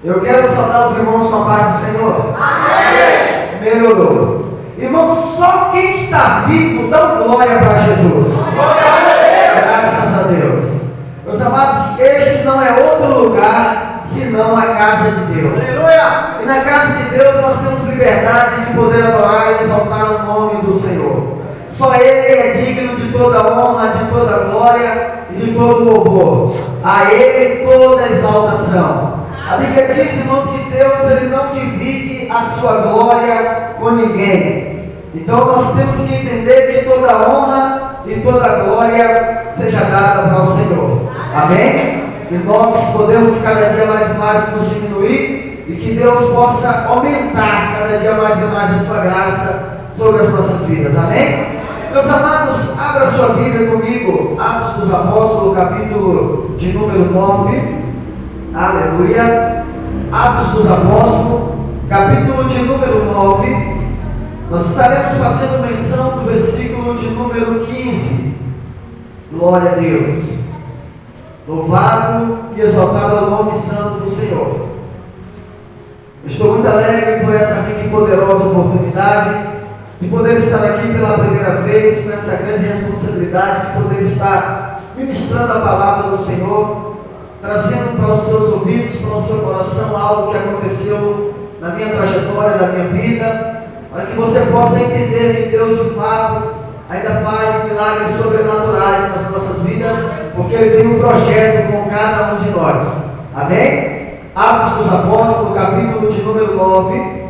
Eu quero saudar os irmãos com a paz do Senhor. Amém. Melhorou. Irmãos, só quem está vivo dá glória para Jesus. Graças a Deus. Meus amados, este não é outro lugar senão a casa de Deus. Aleluia! E na casa de Deus nós temos liberdade de poder adorar e exaltar o nome do Senhor. Só Ele é digno de toda honra, de toda glória e de todo louvor. A Ele toda exaltação. A Bíblia diz, irmãos, que Deus ele não divide a sua glória com ninguém. Então nós temos que entender que toda honra e toda glória seja dada para o Senhor. Amém? E nós podemos cada dia mais e mais nos diminuir e que Deus possa aumentar cada dia mais e mais a sua graça sobre as nossas vidas. Amém? Meus amados, abra sua Bíblia comigo, Atos dos Apóstolos, capítulo de número 9. Aleluia. Atos dos Apóstolos, capítulo de número 9. Nós estaremos fazendo menção do versículo de número 15. Glória a Deus. Louvado e exaltado é o nome santo do Senhor. Estou muito alegre por essa rica e poderosa oportunidade de poder estar aqui pela primeira vez, com essa grande responsabilidade de poder estar ministrando a palavra do Senhor, trazendo para os seus ouvidos, para o seu coração algo que aconteceu na minha trajetória, na minha vida, para que você possa entender que Deus de fato ainda faz milagres sobrenaturais nas nossas vidas, porque Ele tem um projeto com cada um de nós. Amém? Atos dos Apóstolos, capítulo de número 9.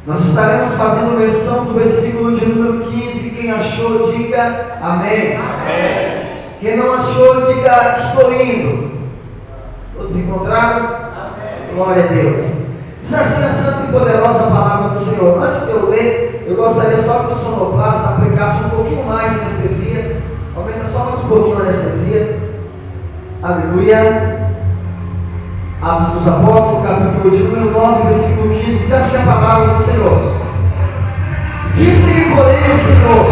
Nós estaremos fazendo menção do versículo de número 15. Quem achou, diga amém. Amém. Quem não achou, diga estou indo. Todos encontraram? Amém. Glória a Deus. Diz assim a santa e poderosa palavra do Senhor. Antes de eu ler, eu gostaria só que o sonoplasta aplicasse um pouquinho mais de anestesia. Aumenta só mais um pouquinho a anestesia. Aleluia. Atos dos Apóstolos, capítulo de número 9, versículo 15. Diz assim a palavra do Senhor. Disse-lhe, porém, o Senhor: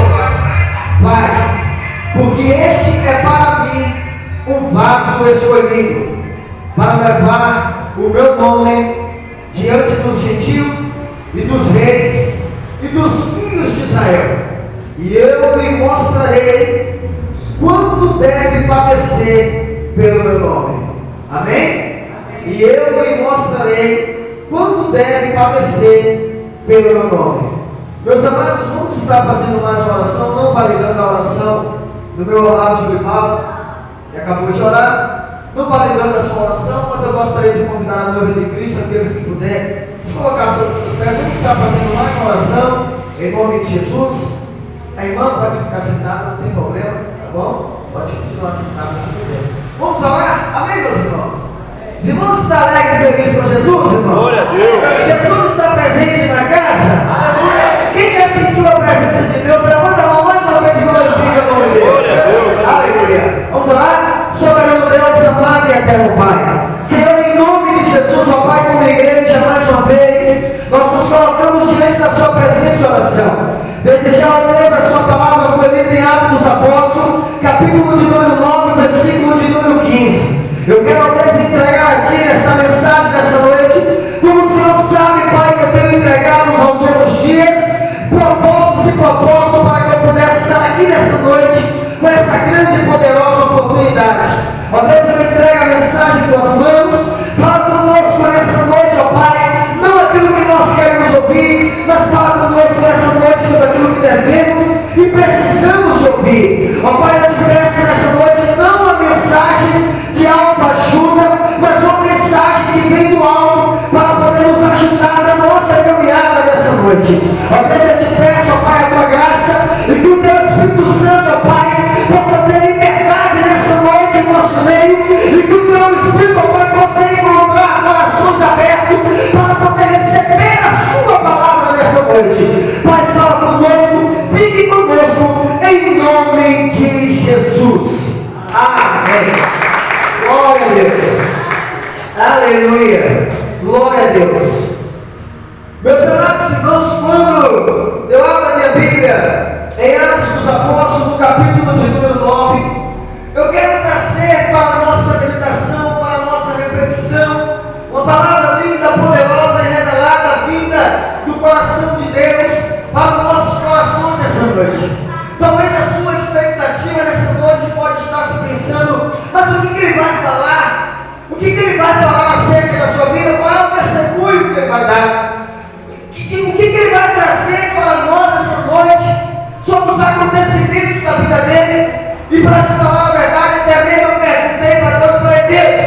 vai, porque este é para mim um vaso escolhido, para levar o meu nome diante dos gentios e dos reis e dos filhos de Israel, e eu lhe mostrarei quanto deve padecer pelo meu nome. Amém? E eu lhe mostrarei quanto deve padecer pelo meu nome. Meus amados, vamos estar fazendo mais uma oração, não validando a oração do meu amado Júlio, que acabou de orar, não validando a sua oração, mas eu gostaria de convidar a noiva de Cristo, aqueles que puderem, se colocar sobre os seus pés. Vamos estar fazendo mais uma oração, em nome de Jesus. A irmã pode ficar sentada, não tem problema, tá bom? Pode continuar sentada se quiser. Vamos orar? Amém, meus irmãos? Os irmãos estão alegres e felizes com Jesus, irmão? Glória a Deus! Jesus está presente na casa? Aleluia! Quem já sentiu a presença de Deus, levanta a mão mais uma vez e glorifica o nome dele. Glória a Deus! Aleluia! Vamos orar? Soberano Deus, amado e eterno Pai. Senhor, em nome de Jesus, ó Pai, como igreja, mais uma vez, nós nos colocamos diante da sua presença e oração. Desejar, ó Deus, a sua palavra foi lida em Atos dos Apóstolos, capítulo de número 9, versículo de número 15. Eu quero, ó Deus, entregar a Ti esta mensagem nessa noite, como o Senhor sabe, Pai, que eu tenho entregado aos outros dias, propósitos e propósitos para que eu pudesse estar aqui nessa noite, com essa grande e poderosa oportunidade. Ó Deus, eu entrego a mensagem em Tuas mãos, fala conosco nessa noite, ó Pai, não aquilo que nós queremos ouvir, mas fala conosco nessa noite tudo aquilo que devemos e precisamos ouvir. Ó Pai, eu te peço nessa noite, não a mensagem de autoajuda, mas uma mensagem que vem do alto para poder nos ajudar na nossa caminhada nessa noite. Ó Deus, eu te peço, ó Pai, a Tua graça e que o Teu Espírito Santo, ó Pai, possa ter liberdade nessa noite em nosso meio e que o Teu Espírito, ó Pai, possa encontrar corações abertos para poder receber a Sua palavra nessa noite. Pai, fala conosco, fique conosco, em nome de Jesus. Amém. Glória a Deus. Aleluia. Glória a Deus. Meus amados irmãos, quando eu abro a minha Bíblia em Atos dos Apóstolos, no capítulo de número 9, eu quero trazer para a nossa meditação, para a nossa reflexão, uma palavra linda, poderosa e revelada vinda do coração de Deus para os nossos corações essa noite. Talvez a sua expectativa nessa noite pode estar se pensando, mas o que ele vai falar? O que ele vai falar acerca da sua vida? Qual é o testemunho que ele vai dar? O que ele vai trazer para nós essa noite sobre os acontecimentos da vida dele? E para te falar a verdade, até mesmo eu perguntei para Deus, falei, Deus,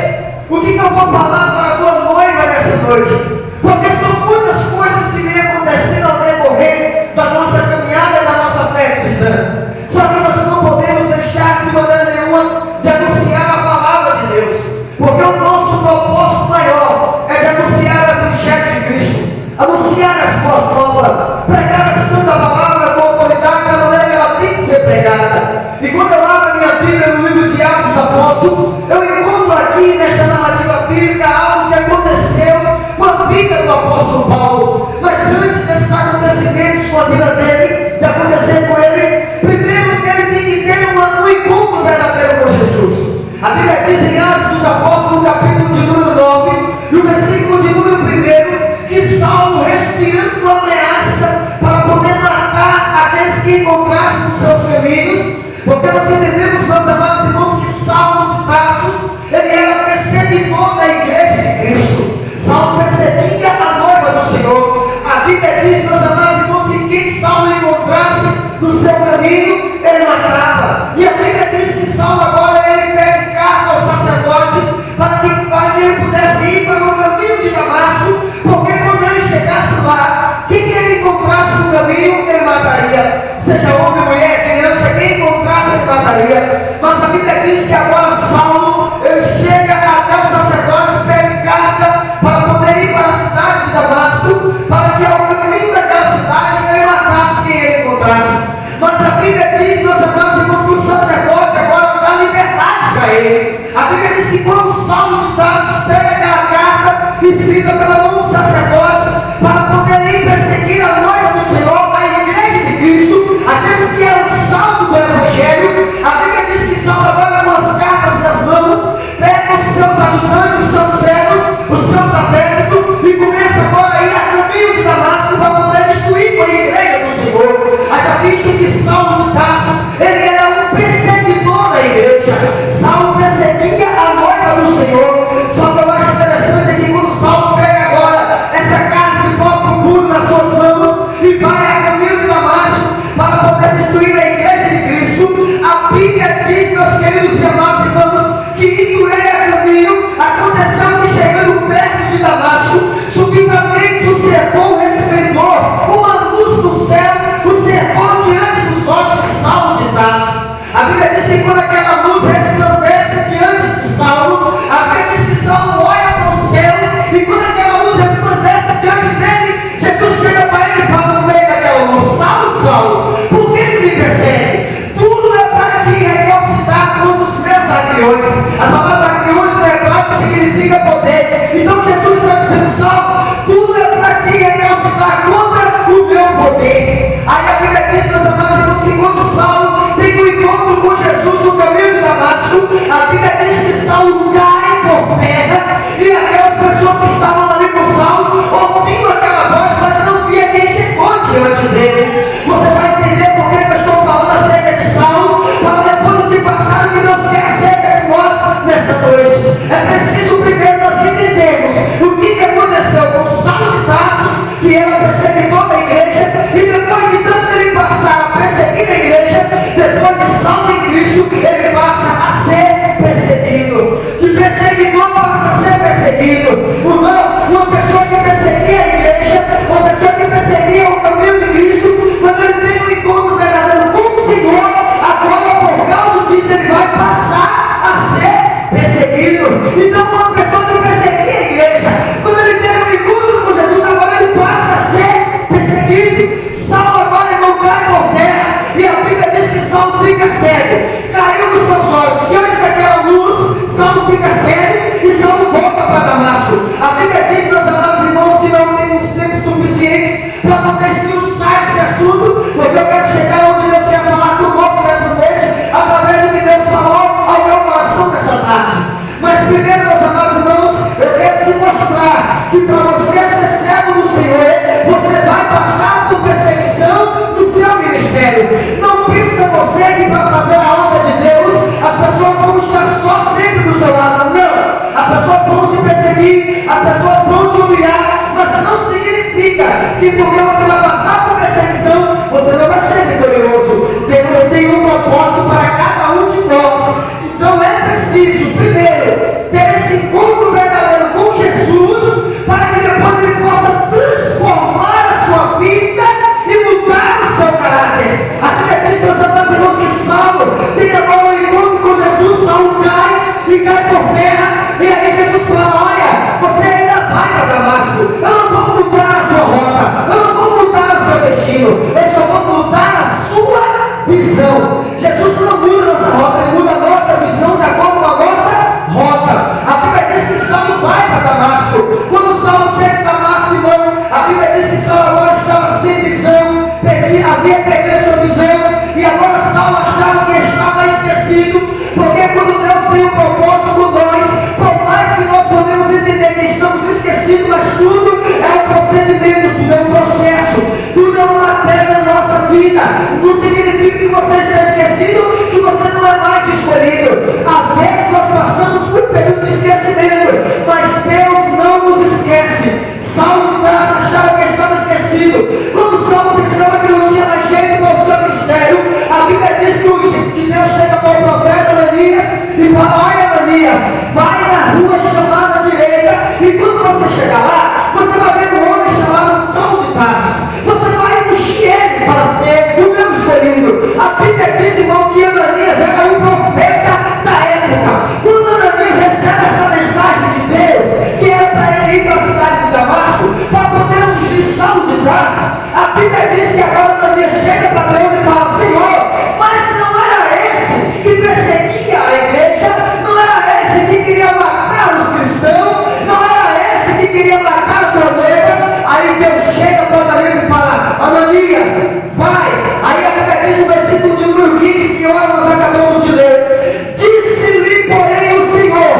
o que eu vou falar para a tua noiva nessa noite? Porque são muitas coisas que vêm acontecendo ao decorrer da nossa caminhada, da nossa fé cristã. Só que nós não podemos deixar de maneira nenhuma de anunciar a palavra de Deus. Porque o nosso propósito maior é de anunciar o Evangelho de Cristo, anunciar as boas novas, pregar a santa palavra com autoridade da maneira que ela tem que ser pregada. E quando eu abro a minha Bíblia no livro de Atos dos Apóstolos, eu encontro aqui nesta narrativa bíblica algo que aconteceu com a vida do apóstolo Paulo. Mas antes desses acontecimentos com a vida dele, de acontecer com ele, primeiro ele tem que ter um encontro verdadeiro com Jesus. A Bíblia diz em Atos dos Apóstolos, no capítulo de número 9, e o versículo de número 1, que Saulo, respirando ameaça para poder matar aqueles que encontrassem nos seus caminhos, porque nós entendemos, meus amados irmãos, que Saulo de Tarso, ele era perseguidor da igreja de Cristo. Saulo perseguia a noiva do Senhor. A Bíblia diz, meus amados irmãos, que quem Saulo encontrasse no seu caminho, ele matava. E a Bíblia diz que Saulo agora ele pede carta ao sacerdote para que ele pudesse ir para o caminho de Damasco, porque quando ele chegasse lá, quem ele encontrasse no caminho, ele mataria. Seja homem, mulher, criança, quem encontrasse ele mataria. Mas a Bíblia diz que agora Saulo, ele chega até o sacerdote, pede carta para poder ir para a cidade de Damasco, para que ao caminho daquela cidade ele matasse quem ele encontrasse. Mas a Bíblia diz, meus amados irmãos, que o sacerdote agora dá liberdade para ele. A Bíblia diz que quando Saulo de Tarso pega aquela carta escrita pela mão do sacerdote para poder ir perseguir a noiva do Senhor, a igreja de Cristo, aqueles que eram salvos do Evangelho, a Bíblia diz que Saulo agora com as cartas nas mãos, pega os seus ajudantes, os seus servos, os seus adeptos, e começa agora a ir a caminho de Damasco para poder destruir a igreja do Senhor. Haja visto que Saulo de Tarso, ele era um perseguidor da igreja. Saulo perseguia a noiva do Senhor. Só que eu acho interessante que quando Saulo pega agora essa carta de próprio punho nas suas mãos e vai a caminho de Damasco para poder destruir a igreja de Cristo, a Bíblia diz, meus queridos e amados irmãos, que indo ele a caminho, aconteceu que chegando perto de Damasco, subitamente o cercou um resplendor, uma luz do céu, o cercou diante dos olhos de Saulo de Tarso. A Bíblia diz que quando aquela luz resplandece diante de Saulo, a Bíblia diz que Saulo olha para o céu, e quando aquela luz resplandece diante dele, Jesus chega para ele e fala no meio daquela luz: Saulo, Saulo, por que tu me persegue? Tudo é para ti recalcitrar contra os meus aguilhões. A palavra aguilhões no hebraico significa poder. Então Jesus está dizendo: Saulo, tudo é para ti recalcitrar contra o meu poder. Aí a Bíblia diz, meus amados irmãos, que quando Saulo tem um encontro com Jesus no caminho de Damasco, a Bíblia diz que Saulo cai por terra, e aquelas pessoas que estavam ali com Saulo, ouvindo aquela voz, mas não via quem chegou diante dele. Você vai entender por que eu estou falando acerca de Saulo, para depois de passar o que Deus quer acerca de nós nesta noite. É preciso primeiro nós entendermos o que aconteceu com Saulo de Tarso, que era perseguidor da igreja, e depois de tanto ele passar a perseguir a igreja, depois de Saulo em Cristo, ele passa a ser perseguido. De perseguidor passa a ser perseguido. Uma pessoa que perseguia a igreja, uma pessoa que perseguia o caminho de Cristo, quando ele tem um encontro verdadeiro com o Senhor, agora por causa disso ele vai passar a ser perseguido. Então uma pessoa que perseguia a igreja, quando ele tem um encontro com Jesus, agora ele passa a ser perseguido. Saulo agora não cai por terra, e a Bíblia diz que Saulo fica cego, caiu nos seus olhos. Diante daquela luz, Saulo fica cego e Saulo volta para Damasco. A Bíblia diz, meus amados irmãos, que não temos tempo suficiente para poder esmiuçar esse assunto, porque eu quero chegar onde Deus quer falar conosco nessa noite, através do que Deus falou ao meu coração nessa tarde. Mas primeiro, meus amados irmãos, eu quero te mostrar que para você ser servo do Senhor, você vai passar por perseguição no seu ministério. Não pensa você que para fazer a obra de Deus, as pessoas vão estar só sempre do seu lado. Não! As pessoas vão te perseguir, as pessoas vão te humilhar, mas não significa que porque você vai passar por perseguição, você não vai ser vitorioso. Deus tem um propósito para cada um de nós. Então é preciso, primeiro, ter esse encontro verdadeiro com Jesus, para que depois Ele possa transformar a sua vida e mudar o seu caráter. A Bíblia diz, meus amados irmãos, que Saulo tem agora um encontro com Jesus. Saulo cai e cai por terra, e aí Jesus fala: olha, você ainda vai para Damasco, eu não vou mudar a sua rota, eu não vou mudar o seu destino, eu só vou mudar a sua visão. Jesus não muda a nossa rota, Ele muda a nossa visão de acordo com a nossa rota. A Bíblia diz que Saulo vai para Damasco. Quando Saulo chega em Damasco, irmão, a Bíblia diz que Saulo agora estava sem visão, havia perdido a sua visão, e agora Saulo achava que estava esquecido, porque quando Deus tem um propósito com nós, por mais que nós podemos entender que estamos esquecidos, mas tudo é um procedimento, tudo é um processo, tudo é uma matéria na nossa vida. Não significa que você está esquecido, que você não é mais escolhido. Às vezes nós passamos por um período de esquecimento, mas Deus não nos esquece. Saulo achava que estava esquecido. Quando Saulo pensava que não tinha mais jeito para o seu ministério, a Bíblia diz que Deus chega para o profeta Ananias e fala: olha, Ananias, vai na rua chamada direita, e quando você chegar lá, você vai ver um homem chamado Saulo de Tarso. Você vai ungir ele para ser o meu escolhido. A Bíblia diz, irmão, que Ananias era um profeta da época. Quando Ananias recebe essa mensagem de Deus, que era para ele ir para a cidade de Damasco, para poder ungir Saulo de Tarso, a Bíblia diz que agora Ananias chega para Deus e fala: Senhor, mas não era esse que perseguia a igreja, não era esse que queria matar os cristãos, não era esse que queria matar a tua noiva. Aí Deus chega para Ananias e fala: Ananias, vai. Aí a Bíblia diz no versículo de número 15, que ora nós acabamos de ler: disse-lhe, porém, o Senhor: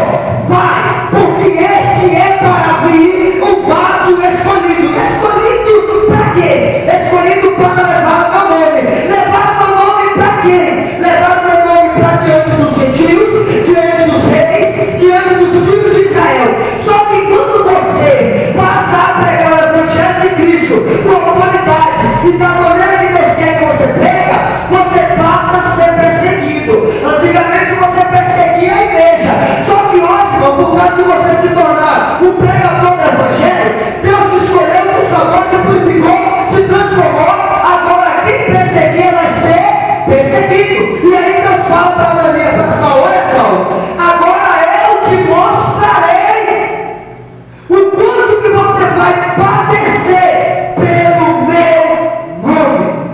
vai, porque este é para mim um vaso escolhido. Escolhido para quê? Escolhido para levar o meu nome. Levar o meu nome para quê? Levar o meu nome para diante dos gentios, diante dos reis, diante dos filhos de Israel. Só que quando você passa a pregar o Evangelho de Cristo com autoridade e da maneira que Deus quer que você prega, você passa a ser perseguido. Antigamente você perseguia a igreja, só que hoje, irmão, por causa de você se tornar um pregador do Evangelho, Deus te escolheu, te salvou, te purificou, te transformou. Agora quem perseguia vai ser perseguido. E aí Deus fala para Ananias, para Saulo: olha, Saulo, agora eu te mostrarei o quanto que você vai padecer pelo meu nome.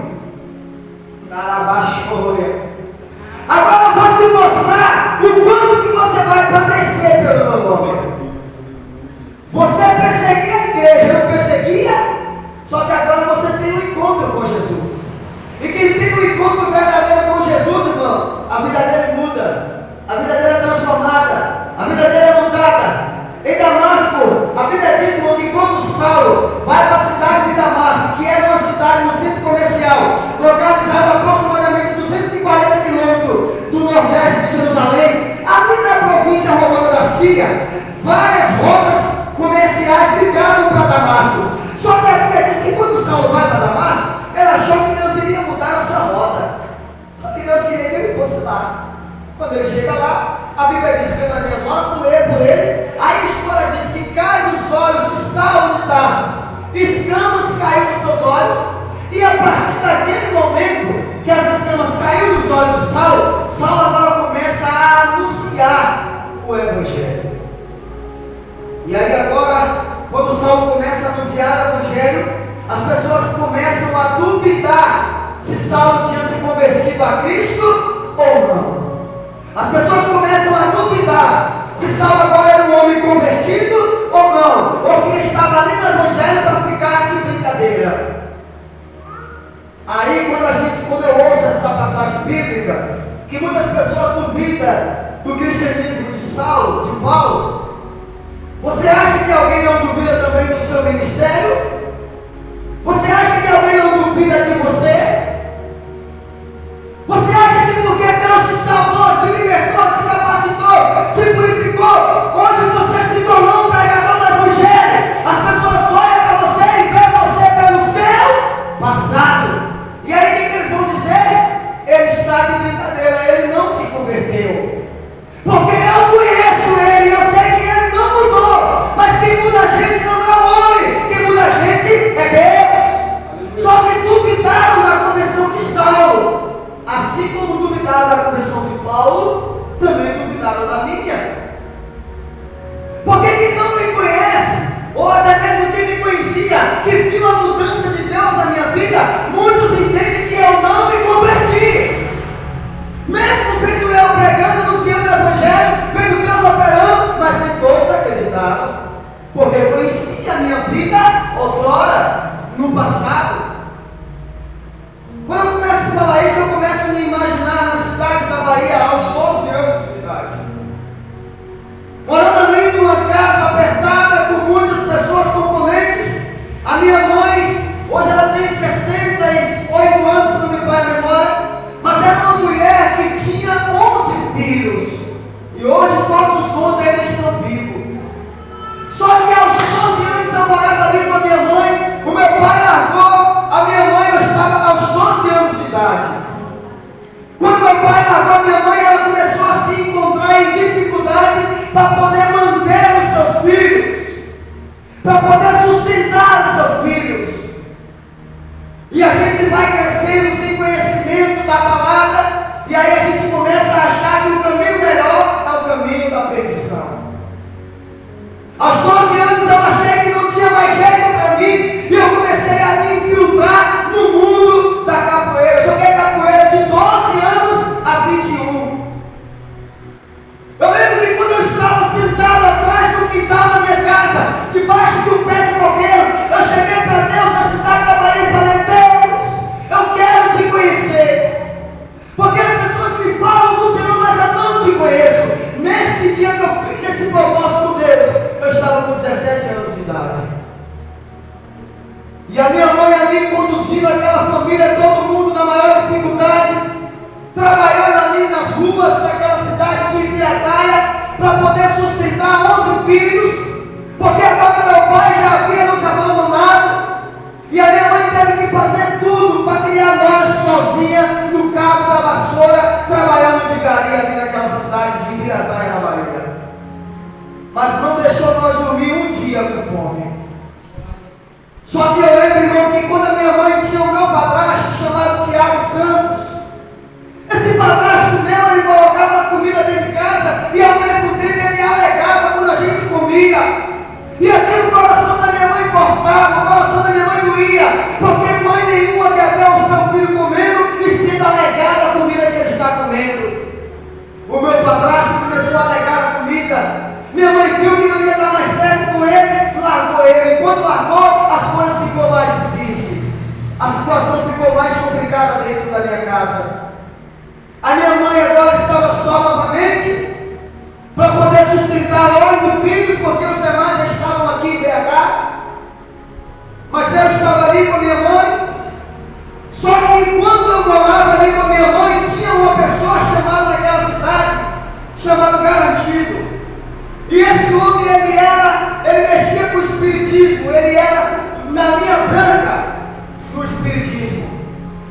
Agora eu vou te mostrar o quanto que você vai padecer pelo meu nome. Você perseguia a igreja, não perseguia? Só que agora você tem um encontro com Jesus. E quem tem um encontro verdadeiro com Jesus, irmão, a vida dele muda, a vida dele é transformada, a vida dele é mudada. Em Damasco, a Bíblia diz, irmão, que quando Saulo vai para a cidade de Damasco, que era uma cidade no centro comercial, localizada aproximadamente 240 quilômetros do nordeste de Jerusalém, ali na província romana da Síria, várias rotas comerciais ligavam para Damasco. Só que a Bíblia diz que quando Saulo vai para Damasco, ele achou que Deus iria mudar a sua rota. Só que Deus queria que ele fosse lá. Quando ele chega lá, a Bíblia diz que Ananias ora por ele. Aí a história diz que cai nos olhos de Saulo de Tarso, escamas caíram nos seus olhos, e a partir daquele momento que as escamas caíram nos olhos de Saulo, Saulo agora começa a anunciar o Evangelho. E aí agora, quando Saulo começa a anunciar o Evangelho, as pessoas começam a duvidar se Saulo tinha se convertido a Cristo ou não. As pessoas começam a duvidar se Saulo agora era um homem convertido ou não, ou se estava ali no Evangelho para ficar de brincadeira. Aí quando eu ouço essa passagem bíblica, que muitas pessoas duvidam do cristianismo de Saulo, de Paulo, você acha que alguém não duvida também vida outrora, no passado. Quando eu começo a falar isso, eu começo a me imaginar na cidade da Bahia aos 12 anos de idade. Morando ali numa casa apertada, com muitas pessoas componentes. A minha mãe, hoje ela tem 68 anos, se não me falha a memória, mas era uma mulher que tinha 11 filhos. E hoje todos os 11 ainda estão vivos. Só que aos 12 anos eu morava ali com a minha mãe. O meu pai largou a minha mãe, eu estava aos 12 anos de idade. Quando meu pai largou a minha mãe, ela começou a se encontrar em dificuldade para poder manter os seus filhos, para poder sustentar os seus filhos. E a gente vai crescendo sem conhecimento da palavra, e aí a gente começa a achar que o caminho melhor é o caminho da perdição. Aos 12 anos eu achei que não tinha mais jeito para mim, e eu comecei a me infiltrar no mundo da capoeira. Eu joguei capoeira de 12 anos a 21. Eu lembro que quando eu estava sentado atrás do quintal da minha casa, debaixo de um pé de coqueiro, eu cheguei para Deus na cidade da Bahia e falei: Deus, eu quero te conhecer. Porque as pessoas me falam do Senhor, mas eu não te conheço. Neste dia que eu fiz esse propósito com Deus, eu estava com 17 anos de idade. E a minha mãe ali conduzindo aquela família, todo mundo na maior dificuldade, trabalhando ali nas ruas daquela cidade de Ibirataia, para poder sustentar 11 filhos, porque agora meu pai já havia nos abandonado, e a minha mãe teve que fazer tudo para criar nós sozinha, no cabo da vassoura, trabalhando de gari ali naquela cidade de Ibirataia, na Bahia. Mas não deixou nós dormir um dia com fome. Só que eu lembro, irmão, que quando a minha mãe tinha o meu padrasto, chamado Tiago Santos, esse padrasto meu, ele colocava a comida dentro de casa, e ao mesmo tempo ele alegava quando a gente comia. E aqui o coração da minha mãe cortava, o coração da minha mãe doía, porque mãe nenhuma quer ver o seu filho comendo e sendo alegada a comida que ele está comendo. O meu padrasto começou a alegar a comida. Minha mãe viu que não ia dar mais certo com ele, largou ele. E quando largou, as coisas ficou mais difíceis. A situação ficou mais complicada dentro da minha casa. A minha mãe agora estava só novamente, para poder sustentar 8 filhos, porque os demais já estavam aqui em BH. Mas eu estava ali com a minha mãe. Só que quando eu morava ali com a minha mãe, tinha uma pessoa chamada naquela cidade, chamado Garantido. E esse homem, ele mexia com o espiritismo, ele era na linha branca do espiritismo.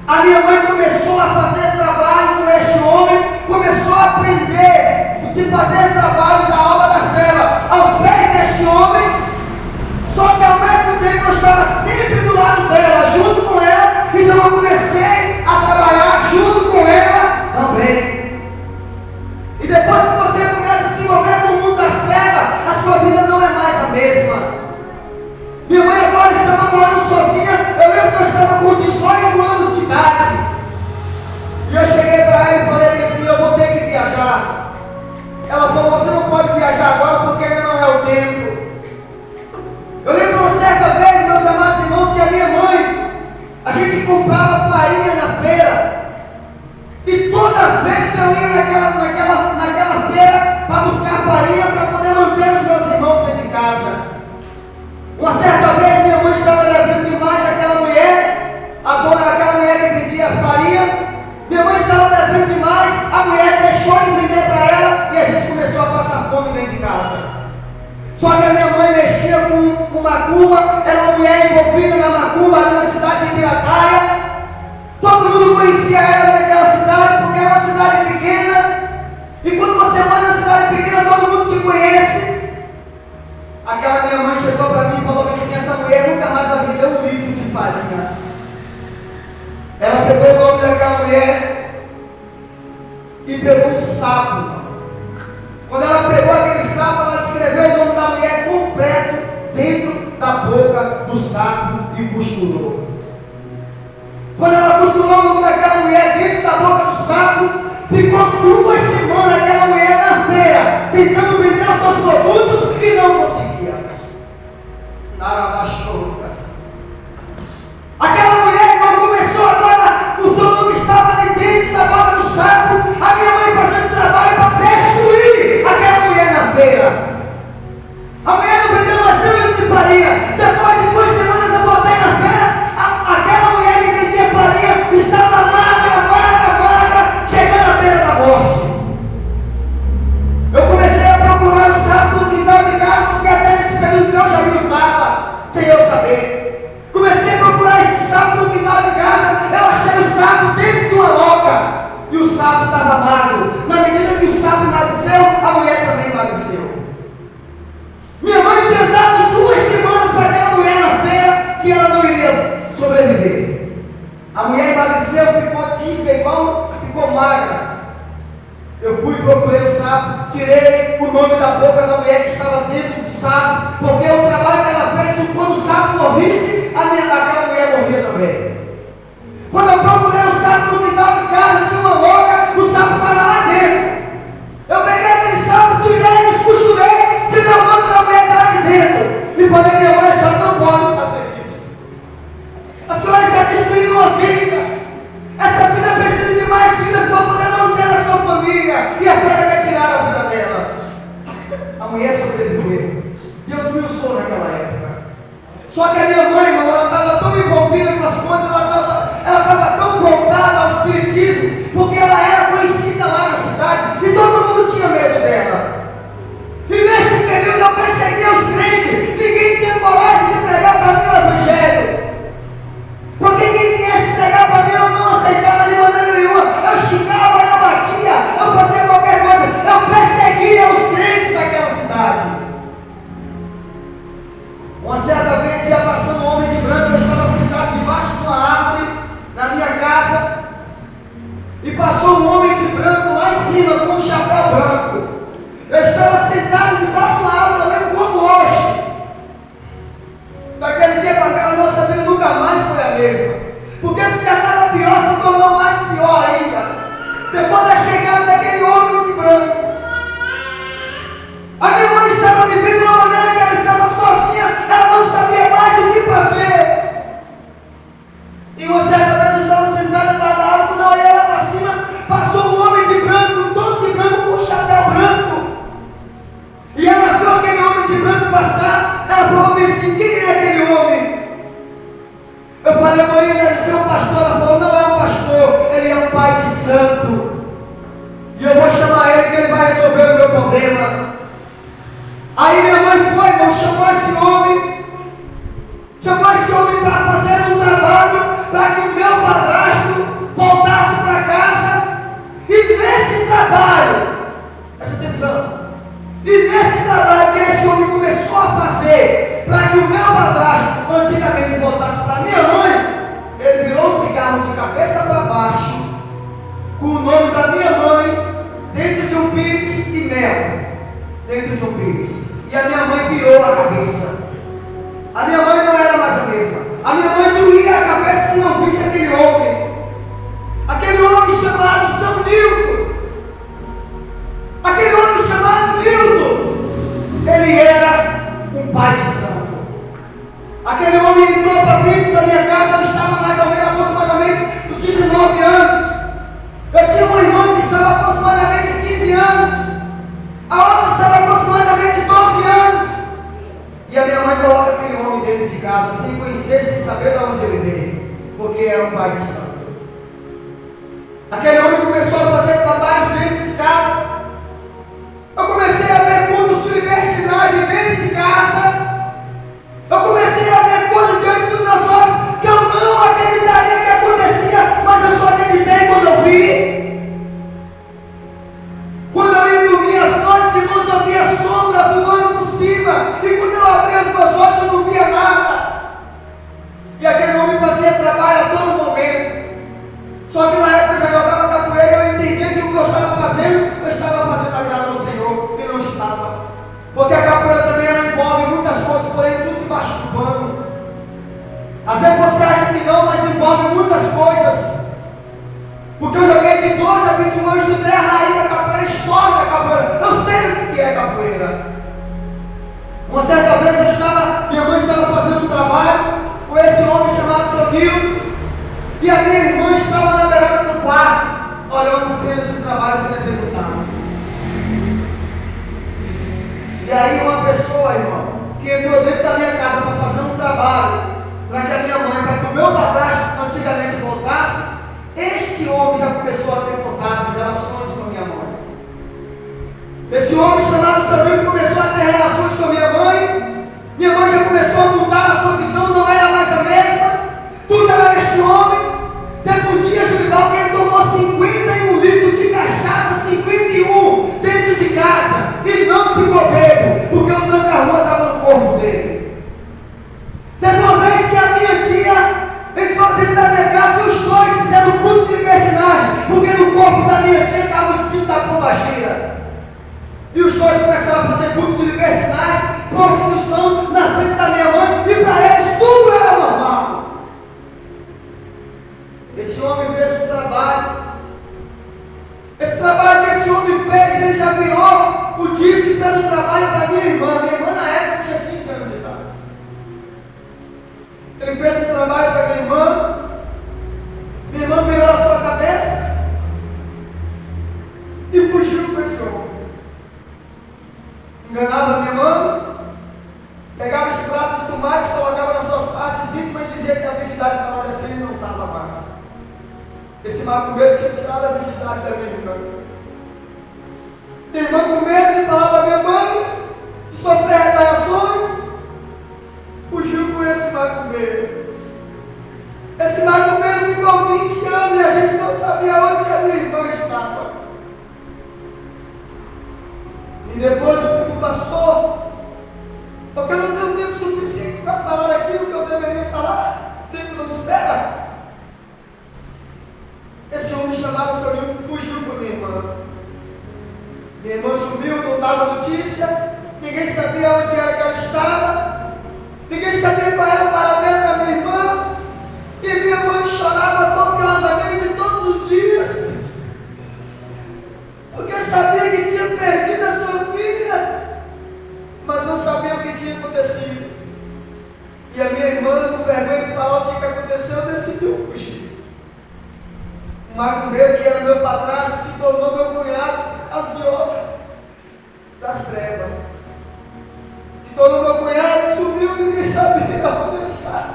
A minha mãe começou a fazer trabalho com este homem, começou a aprender de fazer trabalho da obra das trevas aos pés deste homem. Só que ao mesmo tempo eu estava sempre do lado dela, junto com ela, então eu comecei a trabalhar junto com ela também. E depois que você começa a se envolver com o mundo das trevas, a sua vida não é mais a mesma. Minha mãe agora estava morando sozinha. Eu lembro que eu estava com 18 anos de idade. E eu cheguei para ela e falei assim: eu vou ter que viajar. Ela falou: você não pode viajar agora porque ainda não é o tempo. Eu lembro uma certa vez, meus amados irmãos, que a minha mãe, a gente comprava farinha na feira. E todas as vezes eu ia naquela feira para buscar farinha para poder manter os meus irmãos dentro de casa. Uma certa vez minha mãe estava devendo demais àquela mulher, a dona daquela mulher que pedia farinha. Minha mãe estava devendo demais, a mulher deixou de vender para ela e a gente começou a passar fome dentro de casa. Só que a minha mãe mexia com macumba, era uma mulher envolvida na macumba ali na cidade de Ibirataia. Todo mundo conhecia ela naquela cidade, porque era uma cidade pequena. E quando você mora na cidade pequena, todo mundo te conhece. Aquela minha mãe chegou para mim e falou assim: essa mulher nunca mais vai me deu um litro de farinha. Ela pegou o nome daquela mulher e pegou um sapo. Quando ela pegou aquele sapo, ela escreveu o nome da mulher completo dentro da boca do sapo e costurou. Quando ela costurou o nome daquela mulher dentro da boca do sapo, ficou 2 semanas aquela mulher na feira, tentando vender os seus produtos e não conseguia. Aquela mulher, irmão, começou agora, o seu nome estava ali dentro da boca do sapo, a minha mãe fazendo trabalho para destruir aquela mulher na feira. A mulher não vendeu mais nada de farinha. Depois de 2 semanas eu voltei na feira, aquela mulher que vendia farinha estava magra, chegando à beira da morte. Eu comecei a procurar o sapo no quintal de casa, porque até nesse período eu já vi o sapo, sem eu saber. Comecei a procurar esse sapo no quintal de casa, eu achei o sapo dentro de uma loca. E o sapo estava magro. Na medida que o sapo emagreceu, a mulher também emagreceu. Minha mãe tinha dado 2 semanas para aquela mulher na feira que ela não iria sobreviver. A mulher emagreceu, ficou tísica igual, ficou magra. Eu fui, procurei o sapo, tirei o nome da boca da mulher que estava dentro do sapo, porque o trabalho que ela fez, quando o sapo morrisse, aquela mulher morria também. Quando eu procurei o sapo no quintal de casa, tinha uma loca, o sapo estava lá dentro. Eu peguei aquele sapo, tirei, descosturei, tirei o nome da mulher lá de dentro. E falei, minha mãe, a senhora não pode fazer isso. A senhora está destruindo uma vida. Essa vida precisa de mais vidas para poder manter a sua família. E a senhora quer tirar a vida dela. A mulher sobreviveu. Deus me usou naquela época. Só que a minha mãe, irmão, ela estava tão envolvida com as coisas, ela estava tão voltada ao espiritismo, porque ela era conhecida lá na cidade e todo mundo tinha medo dela. E nesse período eu perseguia os crentes, ninguém tinha coragem de pregar para mim o evangelho. Porque quem viesse pregar para mim eu não aceitava de maneira nenhuma. Eu xingava, eu batia, eu fazia qualquer coisa, eu perseguia os crentes daquela cidade. Uma certa vez ia passando um homem de branco, eu estava sentado debaixo de uma árvore na minha casa, e passou um homem de branco lá em cima com um chapéu branco. Eu estava sentado debaixo de uma árvore, eu lembro como hoje. Daquele dia para cá, a nossa vida nunca mais foi a mesma, porque se já estava pior, se tornou mais pior ainda, depois da chegada daquele homem de branco. A minha mãe estava vivendo de uma maneira que ela estava sozinha, ela não sabia mais o que fazer. E uma certa vez eu estava sentado embaixo da árvore, quando eu olhei lá para cima, passou um homem de branco, todo de branco com um chapéu branco. E ela viu aquele homem de branco passar, ela falou assim, quem é aquele homem? Eu falei, mãe, deve ser um pastor. Ela falou, não é um pastor, ele é um pai de santo. E eu vou chamar ele que ele vai resolver o meu problema. Aí minha mãe foi, irmão, chamou esse homem para fazer um trabalho, para que o meu padrasto voltasse para casa. E nesse trabalho, presta atenção, e nesse trabalho que esse homem começou a fazer, para que o meu padrasto antigamente voltasse para minha mãe, ele virou um cigarro de cabeça para baixo, com o nome da minha mãe, dentro de um pires e mel, dentro de um pires. E a minha mãe virou a cabeça. A minha mãe não era mais a mesma. A minha mãe doía a cabeça se não visse aquele homem. Aquele homem chamado São Nilton. Aquele homem chamado Nilton. Ele era um pai de santo. Aquele homem entrou para dentro da minha casa. Eu estava mais ou menos aproximadamente uns 19 anos. Eu tinha uma irmã que estava aproximadamente 15 anos. A outra estava aproximadamente 12 anos. E a minha mãe coloca aquele homem dentro de casa, sem conhecer, sem saber de onde ele veio, porque era um pai de santo. Aquele homem começou a fazer trabalhos dentro de casa. Eu comecei a ver cultos de libertinagem dentro de casa. Eu comecei a ver coisas diante dos meus olhos que eu não acreditaria que acontecia, mas eu só acreditei quando eu vi. Quando eu ia dormir às noites, irmãos, eu via sombra voando por cima. E quando eu abria os meus olhos, eu não via nada. E aquele homem fazia trabalho a todo momento. Só que na época eu já jogava capoeira e eu entendia que o que eu estava fazendo agrado ao Senhor. E não estava. Porque a capoeira também ela envolve muitas coisas, porém tudo debaixo do pano. Às vezes você acha que não, mas envolve muitas coisas. Porque eu joguei de 12 a 21 anos, estudei a raiz da capoeira, a história da capoeira. Eu sei o que é capoeira. Uma certa vez eu estava minha mãe estava fazendo um trabalho com esse homem chamado seu Nildo, e a minha irmã estava na beirada do quarto, olhando esse trabalho sendo executado. E aí uma pessoa, irmão, que entrou dentro da minha casa para fazer um trabalho, para que a minha mãe, para que o meu padrasto antigamente voltasse, este homem já começou a ter contato, relações com a minha mãe. Esse homem chamado Samuel começou a ter relações com a minha mãe já começou a mudar, a sua visão não era mais a mesma, tudo era este homem. Teve um dia, Jurival, que ele tomou 51 litros de cachaça, 51 dentro de casa, e não ficou bêbado, porque o tranca-rua estava no corpo dele. Teve uma vez que a minha tia entrou dentro da minha casa e os dois fizeram um culto de libertinagem, porque no corpo da minha tia estava o espírito da pombagira. E os dois começaram a fazer culto de libertinagem, prostituição na frente da minha mãe, e para eles tudo era normal. Esse homem fez um trabalho. Esse trabalho que esse homem fez, ele já virou o disco que fez um trabalho para minha irmã. Minha irmã na época tinha 15 anos de idade. Ele fez um trabalho para minha irmã. Minha irmã virou a sua cabeça e fugiu com esse homem. Enganava minha irmã, pegava extrato de tomate, colocava nas suas partes íntimas e dizia que a virgindade estava descendo e não estava mais. Esse macumbeiro tinha tirado a virgindade da minha irmã. Minha irmã com medo de falar para minha mãe, de sofrer retaliações, fugiu com esse macumbeiro. Esse macumbeiro ficou 20 anos e a gente não sabia onde que a minha irmã estava. E depois o tempo passou, porque eu não tenho tempo suficiente para falar aquilo que eu deveria falar. O tempo não espera. Esse homem chamado seu Nildo fugiu com minha irmã. Minha irmã sumiu, não dava notícia, ninguém sabia onde era que ela estava, ninguém sabia qual era o paradeiro da minha irmã, e minha mãe chorava copiosamente todos os dias, porque sabia que tinha perdido a sua filha, mas não sabia o que tinha acontecido. E a minha irmã, com vergonha de falar o que aconteceu, decidiu fugir. Um macumbeiro que era meu padrasto se tornou meu cunhado por causa de obra das trevas. Se tornou meu cunhado, sumiu, ninguém sabia onde ele estava.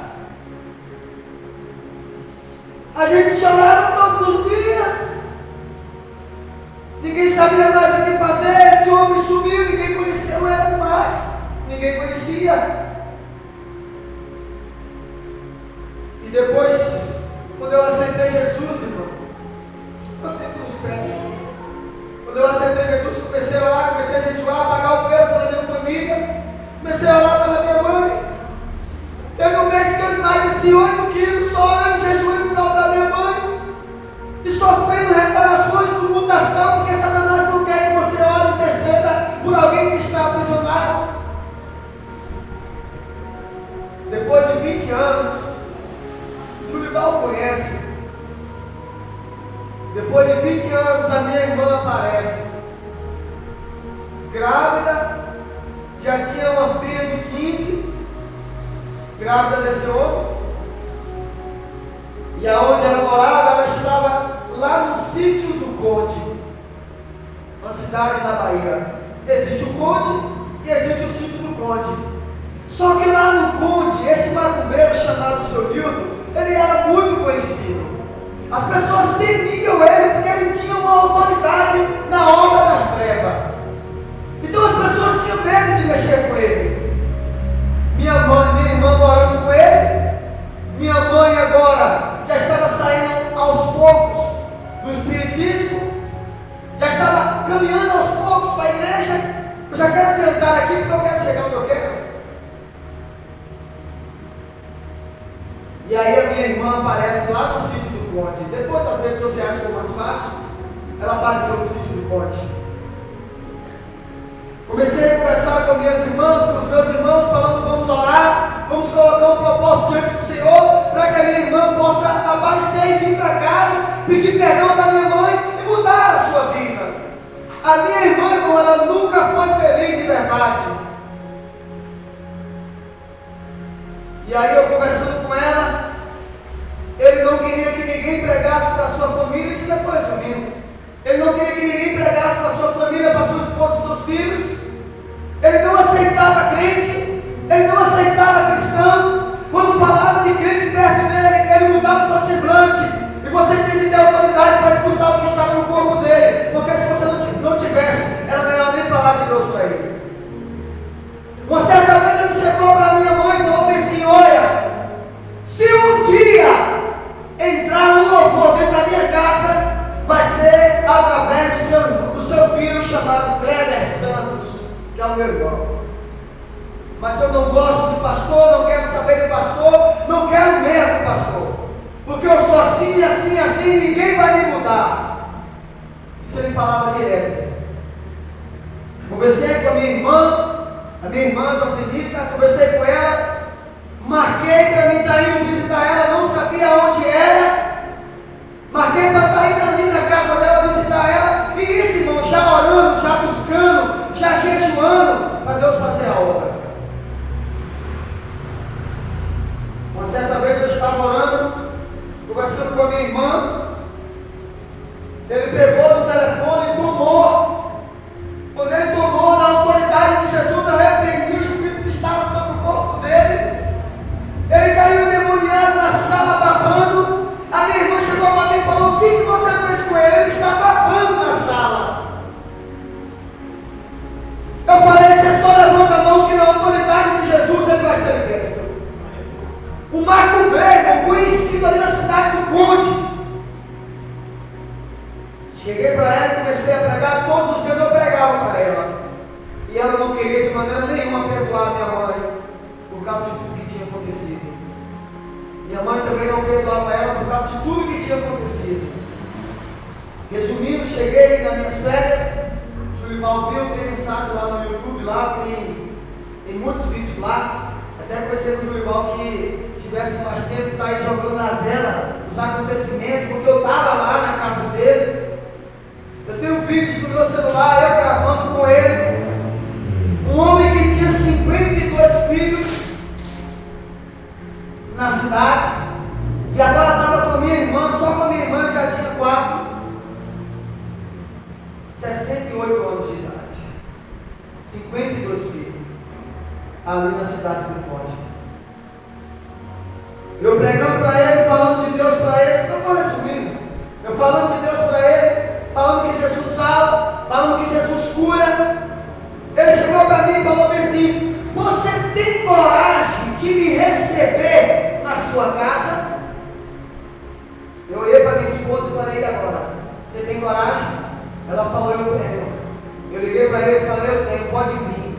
A gente chorava todos os dias. Ninguém sabia mais o que fazer. Esse homem sumiu, ninguém conheceu ele mais. Ninguém conhecia. E depois, quando eu aceitei Jesus, irmão, eu tempo nos pés. Quando eu aceitei Jesus, comecei a orar, comecei a jejuar, pagar o preço pela minha família, comecei a orar pela minha mãe. Teve um mês que eu emagreci 8 quilos só orando, jejuando por causa da minha mãe, e sofrendo reparações do mundo astral, porque Satanás não quer que você ore e interceda por alguém que está aprisionado. Depois de 20 anos, Jurival conhece. Depois de 20 anos, a minha irmã aparece. Grávida, já tinha uma filha de 15, grávida desse homem. E aonde ela morava, ela estava lá no sítio do Conde, uma cidade na Bahia. Existe o Conde e existe o sítio do Conde. Só que lá no Conde, esse macumbeiro chamado seu Nildo, ele era muito conhecido. As pessoas temiam ele porque ele tinha uma autoridade na onda das trevas. Então as pessoas tinham medo de mexer com ele. Minha irmã morando com ele, minha mãe agora já estava saindo aos poucos do espiritismo, já estava caminhando aos poucos para a igreja. Eu já quero adiantar aqui porque eu quero chegar onde eu quero. E aí a minha irmã aparece lá no sítio do Conde. Depois das redes sociais ficou mais fácil, ela apareceu no sítio do Conde. Comecei a conversar com minhas irmãs, com os meus irmãos, falando: vamos orar, vamos colocar um propósito diante do Senhor, para que a minha irmã possa aparecer e vir para casa, pedir perdão da minha mãe e mudar a sua vida. A minha irmã, irmão, ela nunca foi feliz de verdade. E aí eu conversando com ela, ele não queria que ninguém pregasse para a sua família, isso depois, domingo. Ele não queria que ninguém pregasse para a sua família, para a sua esposa, para os seus filhos. Ele não aceitava crente, ele não aceitava cristão. Quando falava de crente perto dele, ele mudava o seu semblante. E você tinha que ter autoridade para expulsar o que estava no corpo dele. Porque se você não tivesse, era melhor nem falar de Deus para ele. Uma certa vez ele chegou para minha mãe e falou assim: olha, se um dia entrar um louvor dentro da minha casa, vai ser através do seu filho chamado Kleber Santos, que é o meu irmão. Mas eu não gosto de pastor, não quero saber de pastor, não quero mesmo pastor, porque eu sou assim, assim, assim, ninguém vai me mudar. Isso ele falava direto. Conversei com a minha irmã Joselita, conversei com ela, marquei para mim estar indo visitar ela, não sabia onde era, marquei para estar indo ali na casa dela visitar ela, e isso, irmão, já orando, já buscando, já jejuando, para Deus fazer a obra. Uma certa vez eu estava orando, conversando com a minha irmã, ele pegou no telefone e tomou. Quando ele tomou, na autoridade de Jesus, eu repreendi o espírito que estava sobre o corpo dele. Ele caiu endemoniado na sala, babando. A minha irmã chegou para mim e falou: o que você fez com ele? Ele está babando na sala. Eu falei: você só levanta a mão que na autoridade de Jesus ele vai ser liberto. O Marco Bergo, conhecido ali na cidade do Conde. Cheguei para ela e comecei a pregar. Todos os dias eu pregava para ela. E ela não queria de maneira nenhuma perdoar minha mãe por causa de tudo que tinha acontecido. Minha mãe também não perdoava ela por causa de tudo que tinha acontecido. Resumindo, cheguei nas minhas férias. Julival viu, tem mensagem lá no YouTube, lá tem muitos vídeos lá. Até conversei com o Julival que se tivesse mais tempo, tá aí jogando na tela os acontecimentos, porque eu estava lá na casa dele. Eu tenho vídeos no meu celular, eu gravando com ele. Um homem que tinha 52 filhos na cidade, e agora estava com a minha irmã, só com a minha irmã já tinha 68 anos de idade. 52 filhos, ali na cidade do Conde. Eu pregando para ele, falando de Deus para ele, eu estou resumindo. Eu falando de Deus para ele, falando que Jesus salva, falando que Jesus cura. Ele chegou para mim e falou assim: você tem coragem de me receber na sua casa? Eu olhei para minha esposa e falei: e agora? Você tem coragem? Ela falou: eu tenho. Eu liguei para ele e falei: eu tenho, pode vir.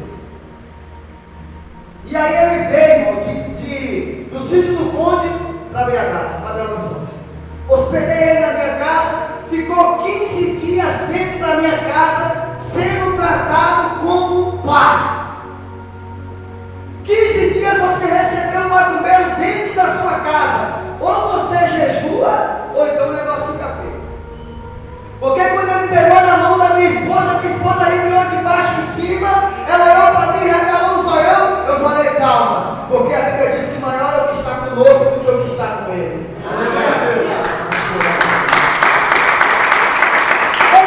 E aí ele veio, irmão, do sítio do Conde para BH, para Belo Horizonte. Hospedei ele na minha casa, ficou 15 dias dentro da minha casa, sendo tratado como um pai. 15 dias você recebeu um macumbeiro dentro da sua casa. Ou você jejua, ou então o negócio fica feio. Porque quando ele pegou na mão da minha esposa arrepiou de baixo em cima, ela olhou para mim, regalou um zoião. Eu falei: calma, porque a Bíblia diz que maior é o que está conosco do que o que está com ele.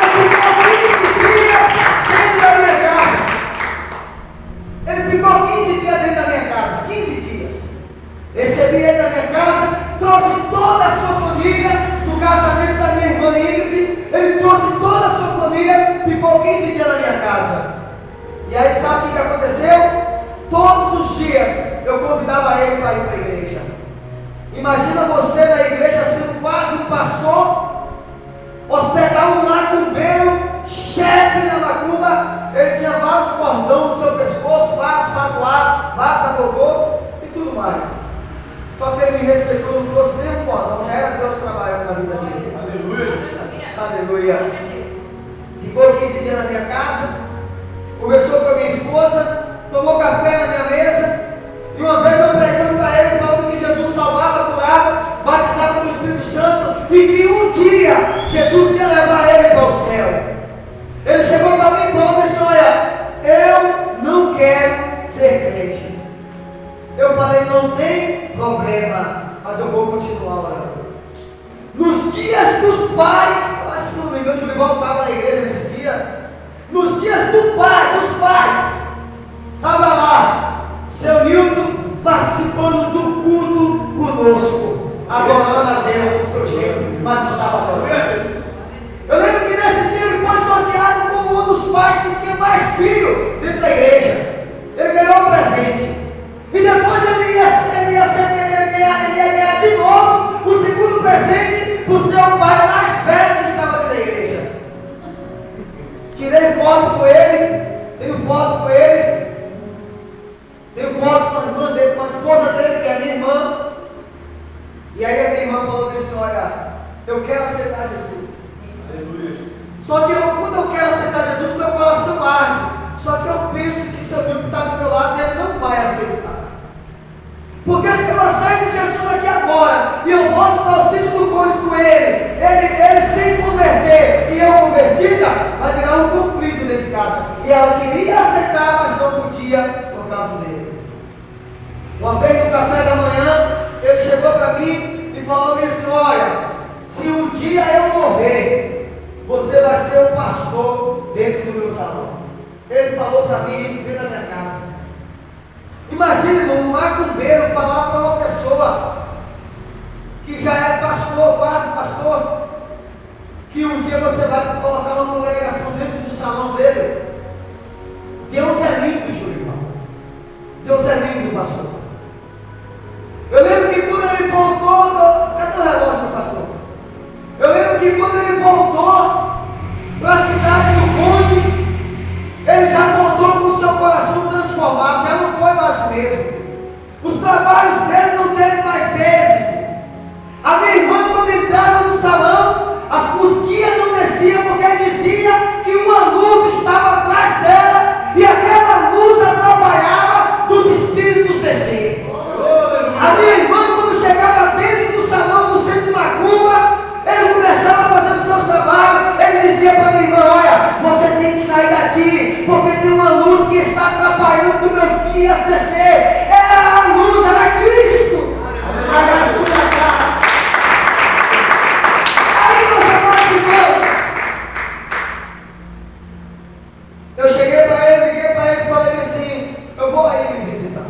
Ele ficou 15 dias dentro da minha casa. Ele ficou 15 dias dentro da minha casa. 15 dias. Recebi ele na minha casa, trouxe toda a sua família do casamento da minha irmã Ingrid. Ele trouxe toda a sua família, ficou 15 dias na minha casa. E aí sabe o que aconteceu? Todos os dias eu convidava ele para ir para a igreja. Imagina você na igreja sendo quase um pastor, hospedar um macumbeiro, chefe na macumba. Ele tinha vários cordões no seu pescoço, vários patuados, vários agogô e tudo mais. Só que ele me respeitou, não trouxe nenhum cordão, já era Deus trabalhando na vida dele. Aleluia. Aleluia. Ficou 15 dias na minha casa, conversou com a minha esposa, tomou café na minha mesa, e uma vez eu pregando para ele, falando que Jesus salvava, curava, batizava com o Espírito Santo, e que um dia Jesus ia levar ele para o céu. Ele chegou para mim e falou assim: olha, eu não quero ser crente. Eu falei: não tem problema, mas eu vou continuar orando. Nos dias dos pais, acho que se não me engano, o Jurival estava na igreja nesse dia. Nos dias dos pais, estava lá, seu Nilton participando do culto conosco, adorando a Deus do seu jeito, mas estava adorando. Eu lembro que nesse dia ele foi sorteado como um dos pais que tinha mais filho dentro da igreja. Ele ganhou um presente. E depois ele ia ganhar de novo o segundo presente para o seu pai mais velho que estava dentro da igreja. Tirei foto com ele, tenho foto com ele, tenho foto com a irmã dele, com a esposa dele, que é a minha irmã. E aí a minha irmã falou para ele: olha, eu quero aceitar Jesus. Só que quando eu quero aceitar Jesus, meu coração arde. Só que eu penso que seu amigo está do meu lado e ele não vai aceitar. Porque se eu aceito Jesus aqui agora e eu volto para o sítio do conde com ele sem converter e eu convertida, vai virar um conflito dentro de casa. E ela queria aceitar, mas não podia por causa dele. Uma vez no café da manhã, ele chegou para mim e falou assim: olha, se um dia eu morrer, você vai ser o pastor dentro do meu salão. Ele falou para mim isso dentro da minha casa. Imagine um macumbeiro falar para uma pessoa que já é pastor, quase pastor, que um dia você vai colocar uma congregação dentro do salão dele. Deus é lindo, Júlio. Deus é lindo, pastor. Eu lembro que quando ele voltou, cadê o relógio, pastor? Eu lembro que quando ele voltou para a cidade do Conde, ele já voltou com o seu coração transformado, já não foi mais o mesmo. Os trabalhos dele não teve mais êxito. A minha irmã, quando entrava no salão, as mosquias não desciam, porque dizia que uma luz estava atrás dela e aquela luz atrapalhava dos espíritos descer. A minha irmã, quando chegava dentro do salão do centro de Macumba, ele começava a fazer os seus trabalhos. Ele dizia para minha irmã: olha, você tem que sair daqui, porque tem uma luz que está atrapalhando dos meus guias descer. Era a luz, era Cristo. Aí, meus amados irmãos, eu cheguei para ele, liguei para ele e falei assim: eu vou aí me visitar.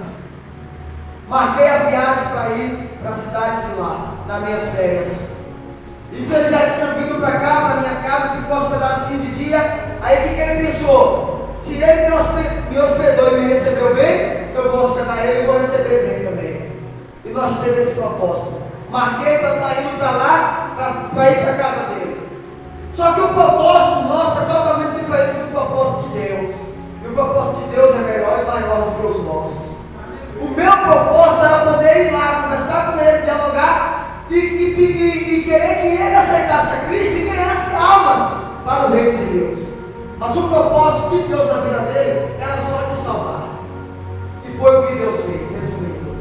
Marquei a viagem para ir para a cidade de lá, nas minhas férias. Isso ele já tinha vindo para cá, para minha casa, ficou hospedado 15 dias. Aí o que ele pensou? Se ele me hospedou e me recebeu bem, eu vou hospedar ele e vou receber bem também. E nós temos esse propósito. Marquei para estar indo para lá, para ir para a casa dele. Só que o propósito nosso é totalmente diferente do propósito de Deus. E o propósito de Deus é melhor e maior do que os nossos. O meu propósito era poder ir lá, conversar com ele, dialogar e querer que ele aceitasse a Cristo e ganhasse almas para o reino de Deus. Mas o propósito de Deus na vida dele era só de salvar. E foi o que Deus fez, resumindo.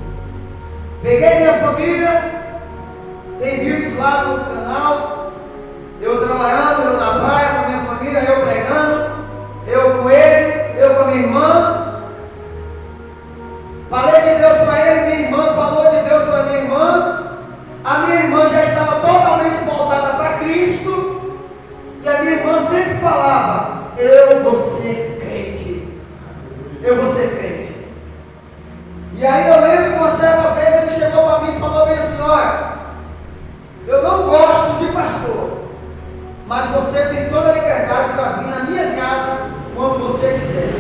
Peguei minha família, tem vídeos lá no canal, eu trabalhando, eu na praia com a minha família, eu pregando, eu com ele, eu com a minha irmã. Falei de Deus para ele, minha irmã falou de Deus para minha irmã. A minha irmã já estava totalmente voltada para Cristo. E a minha irmã sempre falava: eu vou ser crente. Eu vou ser crente. E aí eu lembro que uma certa vez ele chegou para mim e falou bem assim: olha, eu não gosto de pastor, mas você tem toda a liberdade para vir na minha casa quando você quiser.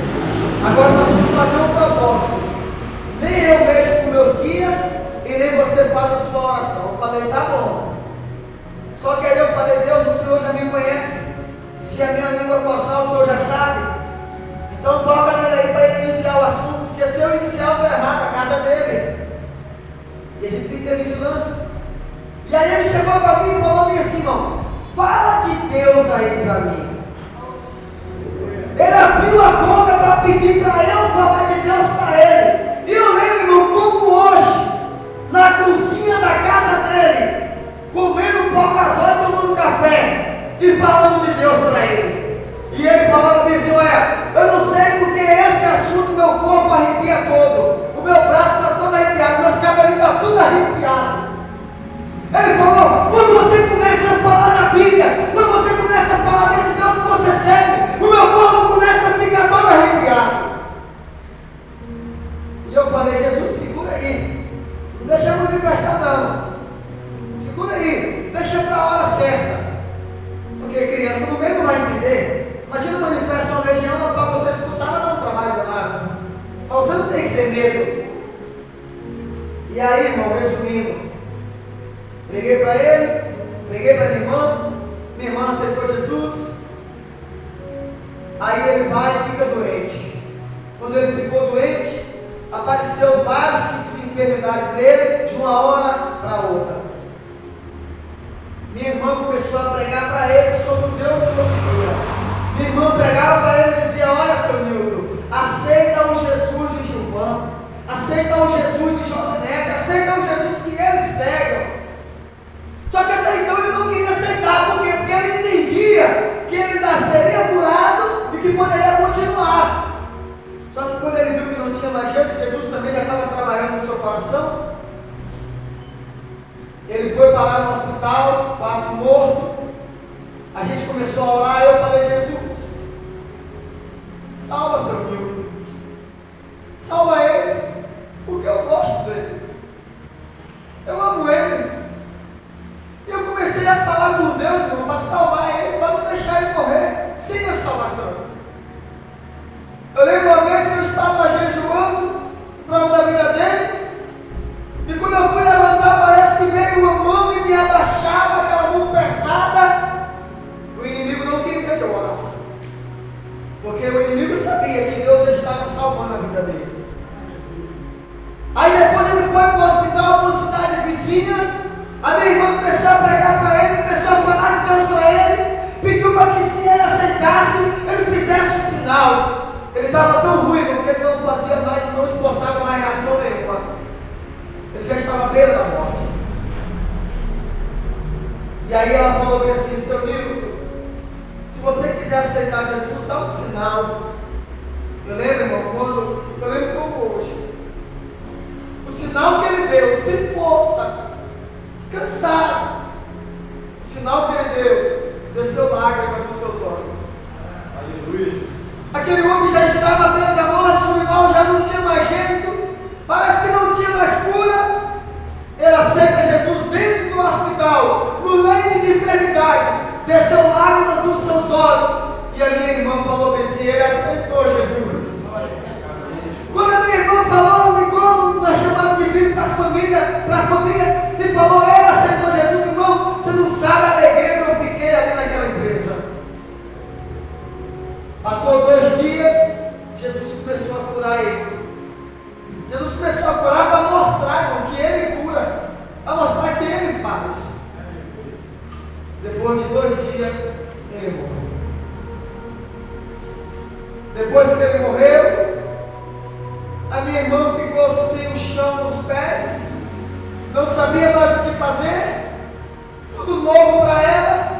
Agora nós vamos fazer um propósito. Nem eu mexo com meus guias e nem você fala a sua oração. Eu falei: tá bom. Só que aí eu falei: Deus, o Senhor já me conhece. E se a minha língua coçar, o Senhor já sabe. Então toca nele aí para ele iniciar o assunto. Porque se eu iniciar, eu estou errado, a casa dele. E a gente tem que ter vigilância. E aí ele chegou para mim e falou bem assim: não, fala de Deus aí para mim. Ele abriu a boca para pedir para eu falar de Deus para ele. E eu lembro como hoje, na cozinha da casa dele, comendo pocazói e tomando café, e falando de Deus para ele. E ele falava para mim assim: olha, eu não sei porque esse assunto meu corpo arrepia todo. O meu braço está todo arrepiado, meus cabelos estão tudo arrepiados. manifestar não. Segura aí, deixa para a hora certa. Porque criança no meio não vai entender. Imagina manifesta uma legião para você expulsar, ela não trabalha nada. Mas você não tem que ter medo. E aí, irmão, resumindo, preguei para ele, preguei para minha irmã aceitou Jesus. Aí ele vai e fica doente. Quando ele ficou doente, apareceu vários tipos de enfermidade nele, de uma hora para outra. Minha irmã começou a pregar para ele sobre o Deus que você cura. Minha irmã pregava para ele e dizia: olha, seu Nilton, aceita o Jesus de Gilvan, aceita o Jesus de Josinete, aceita o Jesus que eles pregam. Só que até então ele não queria aceitar. Por quê? Porque ele entendia que ele ainda seria curado e que poderia continuar. Só que quando ele viu que não tinha mais jeito, Jesus também já estava trabalhando no seu coração. Ele foi parar no hospital, quase morto. A gente começou a orar e eu falei: Jesus, salva seu filho, salva ele, porque eu gosto dele, eu amo ele. E eu comecei a falar com Deus, irmão, para salvar ele, para não deixar ele morrer sem a salvação. Eu lembro uma vez que eu estava jejuando em prova da vida dele, e quando eu fui levantar, parece que veio uma mão e me abaixava, aquela mão pesada. O inimigo não queria que eu orasse, porque o inimigo sabia que Deus estava salvando a vida dele. Aí depois ele foi para o hospital, para uma cidade vizinha. A minha irmã começou a pregar para ele, começou a falar de Deus para ele, pediu para que, se ele aceitasse, ele fizesse um sinal. Ele estava tão ruim, porque ele não fazia mais, não esboçava mais reação nenhuma. Ele já estava à beira da morte. E aí ela falou bem assim: seu Nilton, se você quiser aceitar Jesus, dá um sinal. Eu lembro, irmão, eu lembro como hoje. O sinal que ele deu, sem força, cansado, o sinal que ele deu, desceu lágrimas dos seus olhos. Aleluia. Aquele homem já estava à beira da morte, o irmão já não tinha mais jeito, parece que não tinha mais cura. Ele aceita Jesus dentro do hospital, no leito de enfermidade, desceu lágrimas dos seus olhos. E a minha irmã falou bem assim: ele aceitou Jesus. Quando a minha irmã falou, ligou na chamada de vídeo para a família, e falou: ele aceitou Jesus. Irmão, você não sabe a alegria que eu fiquei ali naquela empresa. Passou 2 dias, Jesus começou a curar ele. Jesus começou a curar para mostrar, irmão, que ele cura, para mostrar que ele faz. Depois de 2 dias, ele morreu. Depois que ele morreu, a minha irmã ficou sem o chão nos pés, não sabia mais o que fazer, tudo novo para ela.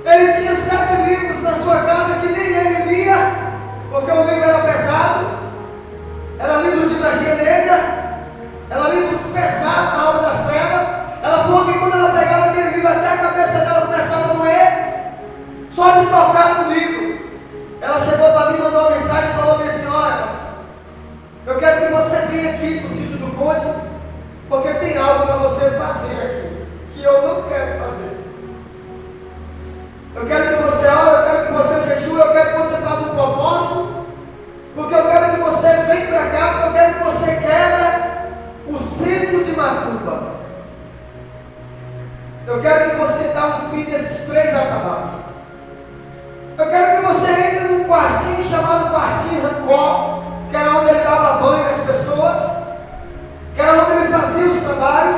Ele tinha 7 livros na sua casa que nem ele lia, porque o livro era pesado, era livros de magia negra, era livros pesados na obra das trevas. Ela falou que quando ela pegava aquele livro, até a cabeça dela começava a doer, só de tocar no livro. Ela chegou para mim, mandou uma mensagem e falou bem assim: olha, eu quero que você venha aqui para o sítio do Conde, porque tem algo para você fazer aqui, que eu não quero fazer. Eu quero que você ore, eu quero que você jejue, eu quero que você faça um propósito, porque eu quero que você venha para cá, porque eu quero que você quebre o centro de Macumba. Eu quero que você dê um fim desses 3 atabaques. Eu quero que você entre num quartinho chamado Quartinho Rancó, que era onde ele dava banho nas pessoas, que era onde ele fazia os trabalhos,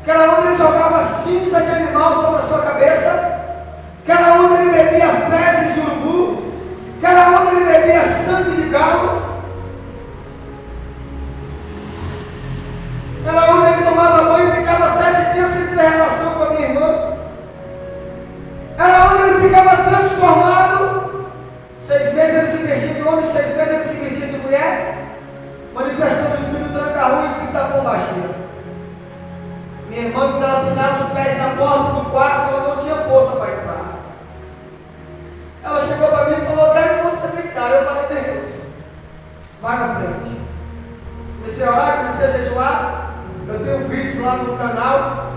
que era onde ele jogava cinza de animal sobre a sua cabeça, que era onde ele bebia fezes de urubu, que era onde ele bebia sangue de galo, era onde ele tomava banho e ficava 7 dias sem ter relação com a minha irmã, era onde ele ficava transformado. 6 meses ele se vestia de homem, 6 meses ele se vestia de mulher, manifestando o espírito tranca-rua e o espírito da pombagira. Minha irmã, quando ela pisava os pés na porta do quarto, ela não tinha força para entrar. Ela chegou para mim e falou: quero que você me cara. Eu falei: Deus, vai na frente. Comecei a orar, comecei a jejuar. Eu tenho vídeos lá no canal,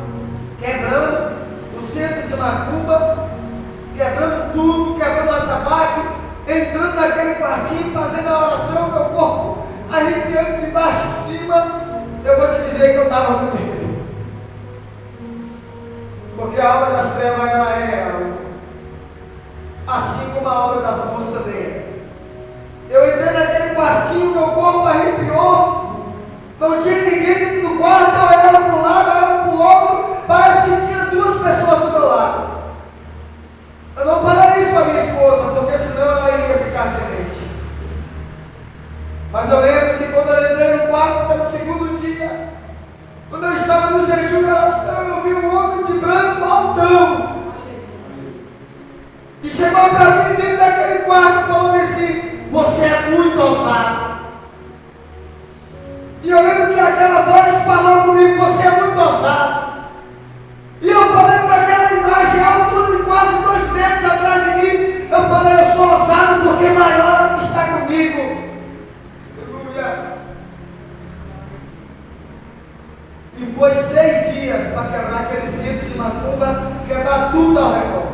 quebrando o centro de macumba, quebrando tudo, quebrando o atabaque, entrando naquele quartinho, fazendo a oração, meu corpo arrepiando de baixo e de cima. Eu vou te dizer que eu estava com medo, porque a obra das trevas ela é real, assim como a obra das luzes também é. Eu entrei naquele quartinho, meu corpo arrepiou, não tinha ninguém dentro do quarto, eu olhava para um lado, eu olhava para o outro, parece que tinha duas pessoas do meu lado. Eu não falei isso para minha esposa, porque senão ela iria ficar temente. Mas eu lembro que quando eu entrei no quarto pelo segundo dia, quando eu estava no jejum e oração, eu vi um homem de branco altão. E chegou para mim dentro daquele quarto e falou assim: você é muito ousado. E eu lembro que aquela voz falou comigo: você é muito ousado. E eu falei para aquela imagem, a altura de quase 2 metros atrás de mim, eu falei: eu sou ousado porque maior é o que está comigo. E foi 6 dias para quebrar aquele centro de macumba, quebrar tudo ao redor.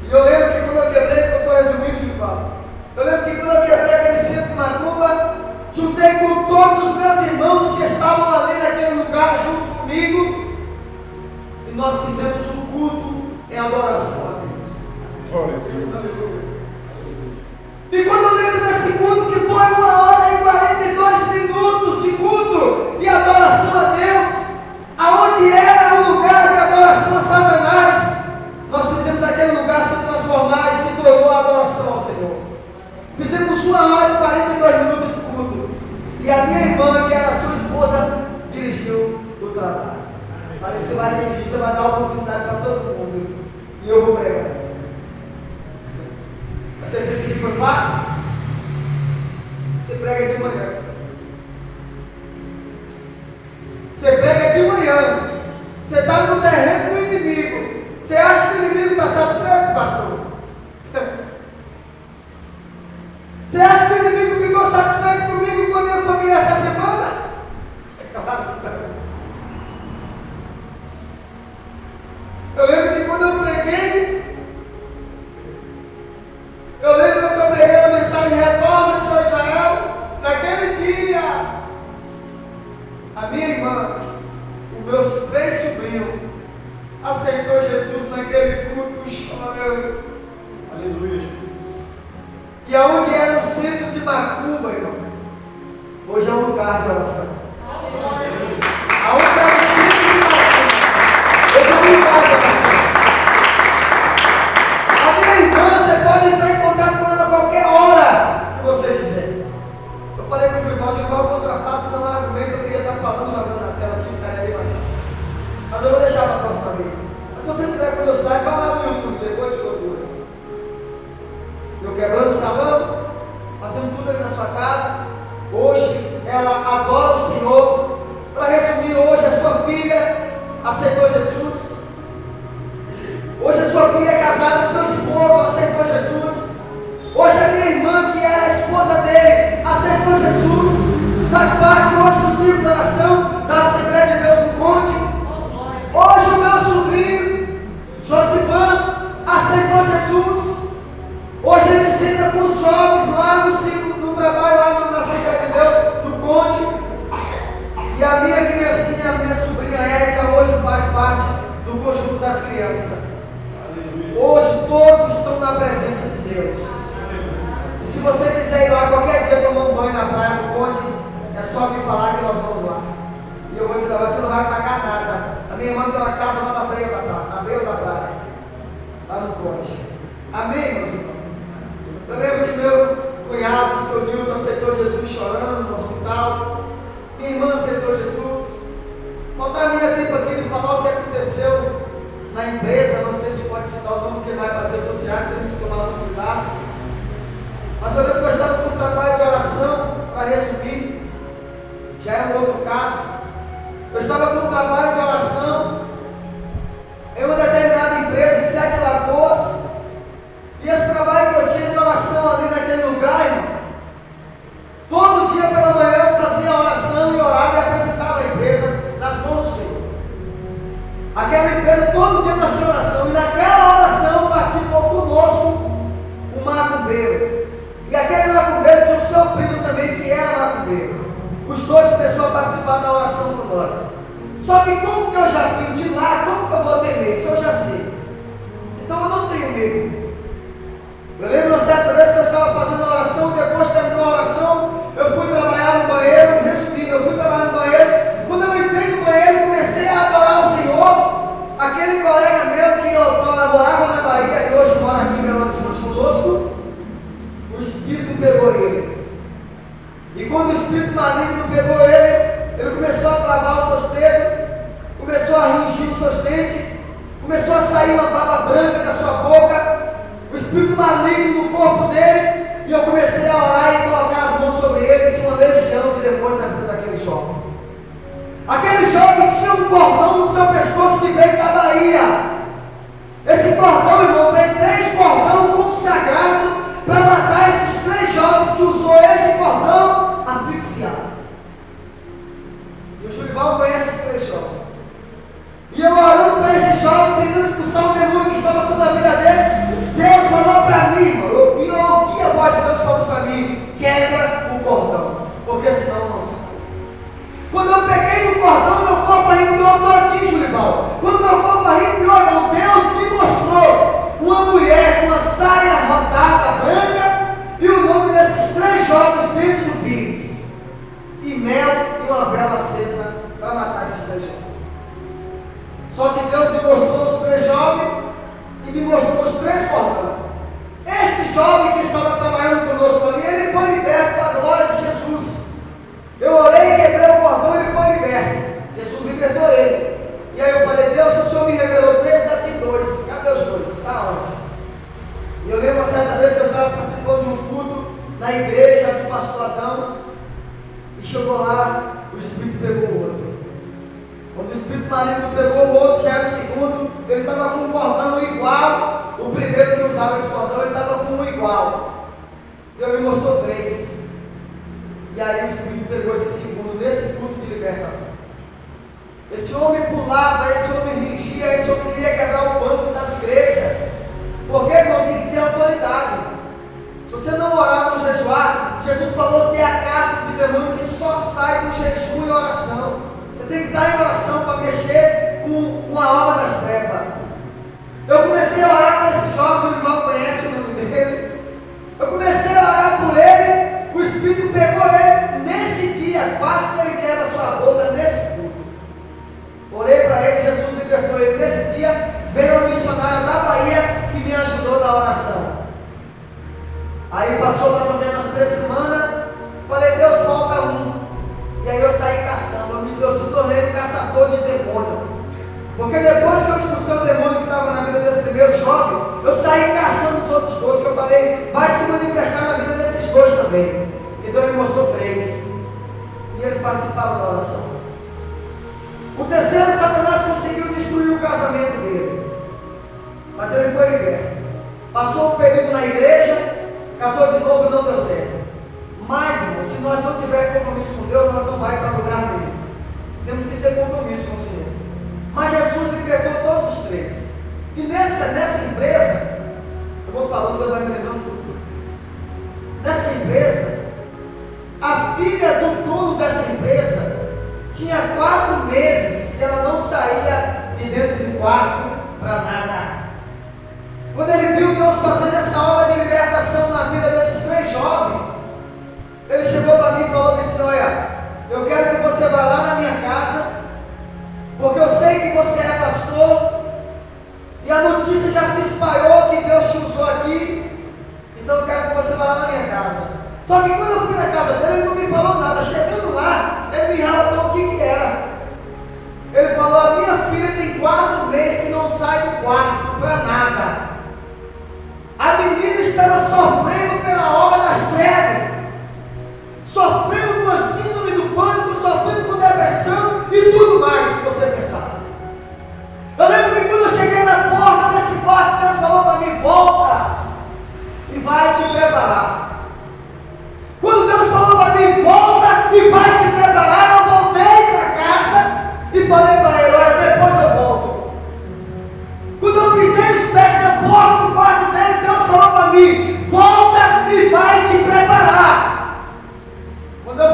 E eu lembro que quando eu quebrei, que eu estou resumindo de fato, eu lembro que quando eu quebrei aquele centro de macumba, juntei com todos os meus irmãos que estavam ali naquele lugar junto comigo, e nós fizemos um culto em adoração a Deus. Glória a Deus. E quando eu lembro desse culto, que foi 1h42 de culto e adoração a Deus, aonde era o lugar de adoração a Satanás, nós fizemos aquele lugar se transformar e se tornou a adoração ao Senhor. Fizemos 1h42 de culto, e a minha irmã, que era sua esposa, dirigiu o trabalho. Falei: você vai dirigir, você vai dar oportunidade para todo mundo, e eu vou pregar. Você pensa que foi fácil? Você prega de manhã. Você prega de manhã. Você está no terreno do inimigo. Você acha que o inimigo está satisfeito, pastor? Você acha que o inimigo ficou satisfeito comigo e com a minha família essa semana? É claro que não. Eu lembro que quando eu preguei, eu lembro que eu preguei a mensagem: retorna-te, ó Israel. Naquele dia, a minha irmã, os meus 3 sobrinhos, aceitou Jesus naquele culto chorando. Aleluia, Jesus. E aonde era o centro de macumba, irmão, hoje é um lugar de oração. Aonde era o centro de macumba, hoje é um lugar de oração. A minha irmã, você pode entrar em contato com ela a qualquer hora que você quiser. Eu falei para o irmão: de qual contra fato, senão não argumento, eu queria estar falando, jogando na tela aqui, ficaria bem mais fácil. Mas eu vou deixar para a próxima vez. Mas se você tiver curiosidade, vai lá no YouTube, depois procura. Eu quebrando o salão, fazendo tudo ali na sua casa. Hoje ela adora o Senhor. Para resumir, hoje a sua filha aceitou Jesus. Hoje a sua filha é casada, seu esposo aceitou Jesus. Hoje a minha irmã, que era a esposa dele, aceitou Jesus. Faz parte hoje do círculo de oração da Assembleia de Deus no Conde. Hoje o meu sobrinho, Josivan, aceitou Jesus. Hoje ele senta com os jovens lá no círculo do trabalho, lá na Assembleia de Deus no Conde. E a minha criancinha, a minha sobrinha Érica, hoje faz parte do conjunto das crianças. Hoje todos estão na presença de Deus. E se você quiser ir lá qualquer dia tomar um banho na praia do Conde, é só me falar que nós vamos lá. E eu vou te levar, você não vai pagar nada. A minha irmã tem uma casa lá na beira da praia, lá no Conde. Amém, meus irmãos? Eu lembro que meu cunhado, o seu Nilton, aceitou Jesus chorando no hospital. Minha irmã aceitou Jesus. Faltar a minha tempo aqui de falar o que aconteceu na empresa. Não sei se pode citar o nome, porque vai para as redes sociais, temos que tomar muito cuidado. Mas eu lembro que eu estava com um trabalho de oração, para resumir, já é um outro caso. Eu estava com um trabalho de oração em uma determinada empresa em 7 Lagoas, e esse trabalho que eu tinha de oração ali naquele lugar, irmão, todo dia pela manhã eu fazia oração começou a participar da oração com nós. Só que como que eu já vim de lá, como que eu vou temer, se eu já sei? Então eu não tenho medo. Eu lembro uma certa vez que eu estava fazendo a oração, depois de terminar a oração, eu fui trabalhar no banheiro, resumindo, eu fui trabalhar no banheiro. Quando eu entrei no banheiro, comecei a adorar o Senhor. Aquele colega meu que eu morava na Bahia e hoje mora aqui em Belo Horizonte conosco, o Espírito pegou ele. E quando o Espírito maligno pegou ele começou a travar os seus dedos, começou a ringir os seus dentes, começou a sair uma baba branca da sua boca, o Espírito maligno no corpo dele, e eu comecei a orar e colocar as mãos sobre ele, e tinha uma legião de demônios na vida daquele jovem. Aquele jovem tinha um cordão no seu pescoço que veio da Bahia. Esse cordão, irmão, veio 3 cordões consagrados para matar esses 3 jovens que usou esse cordão asfixiado. E o Jurival conhece esses 3 jovens. E eu orando para esse jovem, tentando expulsar o demônio que estava sobre a vida dele, Deus falou para mim, irmão, eu ouvi a voz de Deus falando para mim: quebra o cordão, porque senão não sai. Quando eu peguei no cordão, meu corpo arrepiou todinho, Jurival. Quando meu corpo arrepiou, irmão, Deus me mostrou uma mulher com uma saia rodada branca e o nome desses 3 jovens dentro do pires. E mel e uma vela acesa para matar esses 3 jovens. Só que Deus me mostrou os 3 jovens e me mostrou os 3 cordões. Este jovem que estava trabalhando conosco ali, ele foi liberto da glória de Jesus. Eu orei, quebrei o cordão, ele foi liberto. Jesus libertou ele. E aí eu falei: Deus, o Senhor me revelou 3, ainda tem 2. Cadê os 2? Está onde? E eu lembro uma certa vez que eu estava participando de um culto na igreja do pastor Adão, e chegou lá, o Espírito pegou o outro. Quando o Espírito maligno pegou o outro, já era o segundo, ele estava com um cordão igual. O primeiro que usava esse cordão, ele estava com um igual. Deus me mostrou 3. E aí o Espírito pegou esse segundo, nesse culto de libertação. Esse homem pulava, esse homem ringia, esse homem queria quebrar o banco das igrejas. Porque, irmão, tem que ter autoridade. Se você não orar, não jejuar, Jesus falou que é a casca de demônio que só sai com jejum e oração. Você tem que estar em oração para mexer com a obra das trevas. Eu comecei a orar para esse jovem, o irmão conhece o nome dele. Eu comecei a orar por ele. O Espírito pegou ele nesse dia, quase que ele quebra a sua boca nesse culto. Orei para ele, Jesus libertou ele. Nesse dia, veio uma missionária da Bahia que me ajudou na oração. Aí passou mais ou menos 3 semanas, falei: Deus, falta um. E aí eu saí caçando, eu se tornei um caçador de demônio. Porque depois que eu expulsei o demônio que estava na vida desse primeiro jovem, eu saí caçando os outros 2, que eu falei: vai se manifestar na vida desses 2 também. E Deus me mostrou 3. E eles participaram da oração. O terceiro, Satanás conseguiu destruir o casamento dele. Mas ele foi liberto. Passou um período na igreja, casou de novo e não deu certo. Mas, irmão, se nós não tivermos compromisso com Deus, nós não vamos para lugar nenhum. Temos que ter compromisso com o Senhor. Mas Jesus libertou todos os 3. E nessa empresa, eu vou falando, mas vai me lembrando tudo. Nessa empresa, a filha do dono dessa empresa tinha 4 meses que ela não saía de dentro do quarto para nada. Quando ele viu Deus fazendo essa obra de libertação na vida desses 3 jovens, ele chegou para mim e falou assim: olha, eu quero que você vá lá na minha casa, porque eu sei que você é pastor, e a notícia já se espalhou que Deus te usou aqui, então eu quero que você vá lá na minha casa. Só que quando eu fui na casa dele, ele não me falou nada. Chegando lá, ele me relatou o que era. Ele falou: a minha filha tem 4 meses que não sai do quarto para nada. A menina estava sofrendo pela obra das trevas, sofrendo com a síndrome do pânico, sofrendo com depressão e tudo mais que você pensar. Eu lembro que quando eu cheguei na porta desse quarto, Deus falou para mim: volta e vai te preparar. Quando Deus falou para mim: volta e vai te preparar, eu voltei para casa e falei para ele: olha, depois eu volto. Quando eu pisei os pés na porta do quarto dele, Deus falou para mim: volta e vai te preparar. Quando eu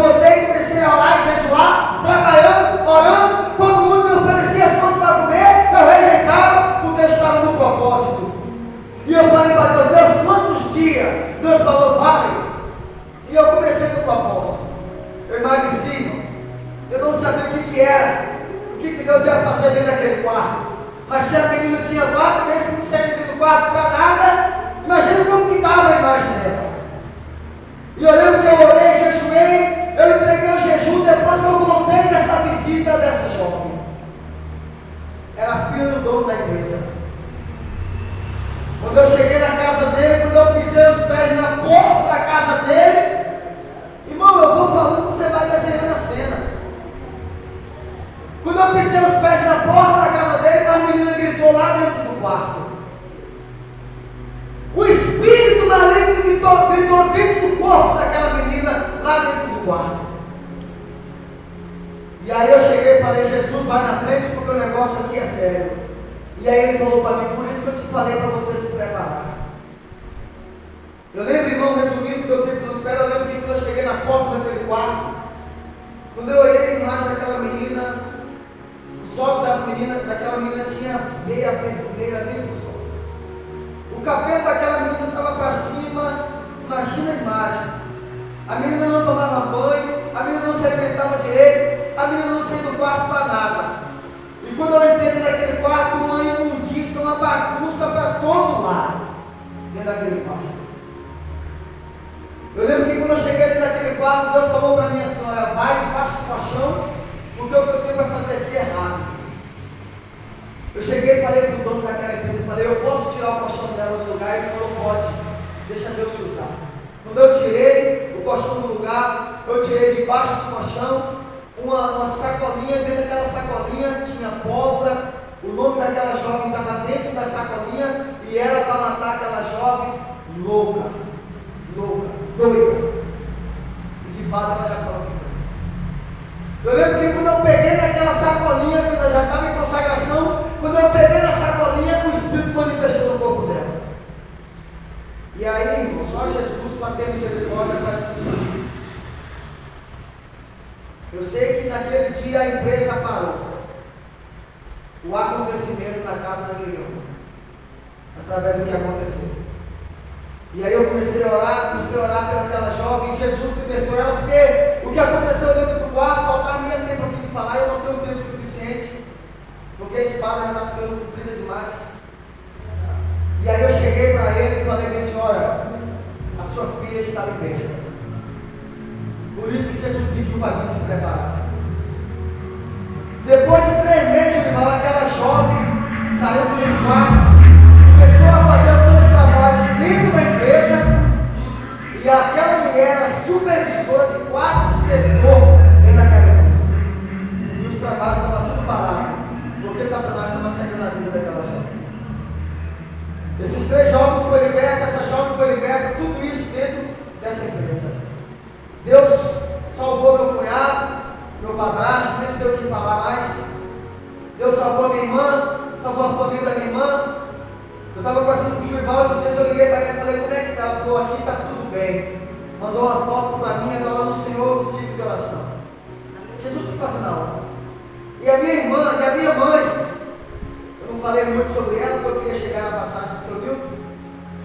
sabia o que era, o que Deus ia fazer dentro daquele quarto. Mas se a menina tinha 4 meses que não saiu dentro do quarto para nada, imagina como que estava a imagem dela. E eu lembro que eu orei, jejuei, eu entreguei o jejum depois que eu voltei dessa visita dessa jovem. Era filha do dono da igreja. Quando eu cheguei na casa dele, quando eu pisei os pés na porta da casa dele, irmão, eu vou falando que você vai desenhando a cena. Quando eu pisei os pés na porta da casa dele, a menina gritou lá dentro do quarto. O espírito maligno gritou dentro do corpo daquela menina, lá dentro do quarto. E aí eu cheguei e falei, Jesus, vai na frente porque o negócio aqui é sério. E aí ele falou para mim, por isso que eu te falei para você se preparar. Eu lembro, irmão, resumindo o que eu tive nos pés, eu lembro que quando eu cheguei na porta daquele quarto, quando eu olhei a imagem daquela menina, os olhos daquela menina tinha as veias vermelhas dentro dos olhos. O cabelo daquela menina estava para cima, imagina a imagem. A menina não tomava banho, a menina não se alimentava direito, a menina não saía do quarto para nada. E quando eu entrei dentro daquele quarto, uma imundícia, uma bagunça para todo lado, dentro daquele quarto. Eu lembro que quando eu cheguei dentro daquele quarto, Deus falou para mim assim, olha, vai debaixo do colchão, porque o que eu tenho para fazer aqui é rápido. Eu cheguei e falei para o dono daquela empresa, falei, eu posso tirar o colchão dela do lugar? Ele falou, pode, deixa Deus te usar. Quando eu tirei o colchão do lugar, eu tirei debaixo do colchão uma sacolinha, dentro daquela sacolinha tinha pólvora, o nome daquela jovem estava dentro da sacolinha e era para matar aquela jovem louca, doida. E de fato ela já estava ficando. Eu lembro que quando eu peguei naquela sacolinha, quando eu já estava em consagração, quando eu peguei na sacolinha, o Espírito manifestou no corpo dela. E aí, irmão, só Jesus para ter misericórdia faz isso. Eu sei que naquele dia a empresa parou. O acontecimento na casa da Guilherme, através do que aconteceu. E aí eu comecei a orar pelaquela jovem, Jesus libertou ela, porque o que aconteceu dentro do quarto, faltava minha tempo aqui de falar, eu não tenho tempo suficiente, porque a espada já está ficando comprida demais. E aí eu cheguei para ele e falei, minha senhora, a sua filha está liberta. Por isso que Jesus pediu para mim se preparar. Depois de 3 meses de rival, aquela jovem saiu do quarto, começou a fazer os seus trabalhos dentro da empresa, e aquela mulher era supervisora de 4 setores dentro daquela empresa. E os trabalhos estavam tudo parados, porque Satanás estava saindo na vida daquela jovem. Esses 3 jovens foram libertos, essa jovem foi liberta, tudo isso dentro dessa empresa. Deus salvou meu cunhado, meu padrasto, nem sei o que falar mais. Deus salvou a minha irmã, salvou a família da minha irmã. Eu estava conversando com o Gilval, esses dias eu liguei para ele e falei, como é que está? Ela falou, aqui está tudo bem. Mandou uma foto para mim, agora no Senhor, no ciclo de oração. Jesus está fazendo a hora. E a minha irmã, e a minha mãe, eu não falei muito sobre ela, porque eu queria chegar na passagem do seu Milton.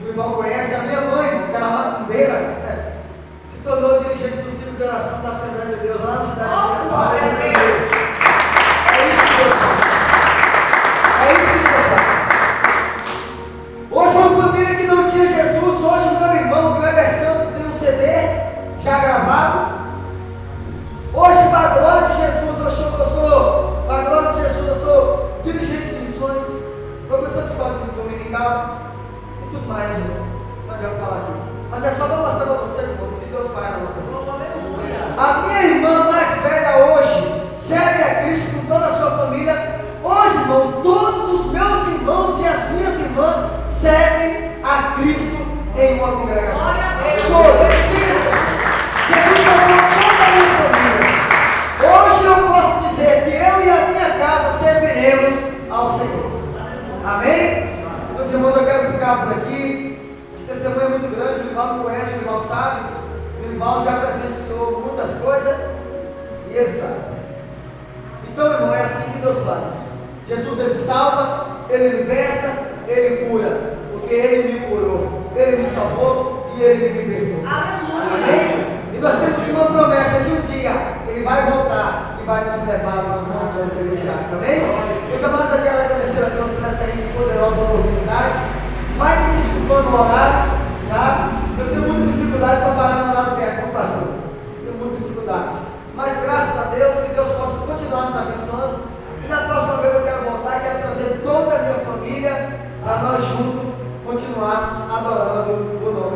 O Gilval conhece a minha mãe, que era macumbeira, se tornou dirigente do ciclo de oração da Assembleia de Deus, lá na cidade de Deus. É isso que Deus faz. É isso que Deus faz. Hoje uma família que não tinha Jesus, hoje o meu irmão, Kleber Santos, tem um CD já gravado. Hoje, para a glória de Jesus, para a glória de Jesus, eu sou dirigente de missões, professor de escola dominical e tudo mais, irmão. Não adianta falar aqui. Mas é só para mostrar para vocês, irmãos, que Deus faz na nossa vida. A minha irmã mais velha hoje serve a Cristo com toda a sua família. Hoje, irmão, todos os meus irmãos e as minhas irmãs servem a Cristo em uma congregação. Todos. Jesus salvou toda a minha família. Hoje eu posso dizer que eu e a minha casa serviremos ao Senhor. Amém? Meus irmãos, eu quero ficar por aqui. Esse testemunho é muito grande, o Livaldo me conhece, o Livaldo sabe, o Livaldo já presenciou muitas coisas e ele sabe. Então, irmão, é assim que Deus faz. Jesus, ele salva, ele liberta, ele cura, porque ele me curou, ele me salvou e ele me libertou. Amém? E nós temos uma promessa que um dia ele vai voltar vai nos levar para as nações celestiais, amém? Meus amados, eu quero agradecer a Deus por essa poderosa oportunidade. Vai me desculpando o horário, tá? Eu tenho muita dificuldade para parar no horário certo, pastor. Tenho muita dificuldade. Mas graças a Deus, que Deus possa continuar nos abençoando. E na próxima vez eu quero voltar, quero trazer toda a minha família para nós juntos continuarmos adorando o nome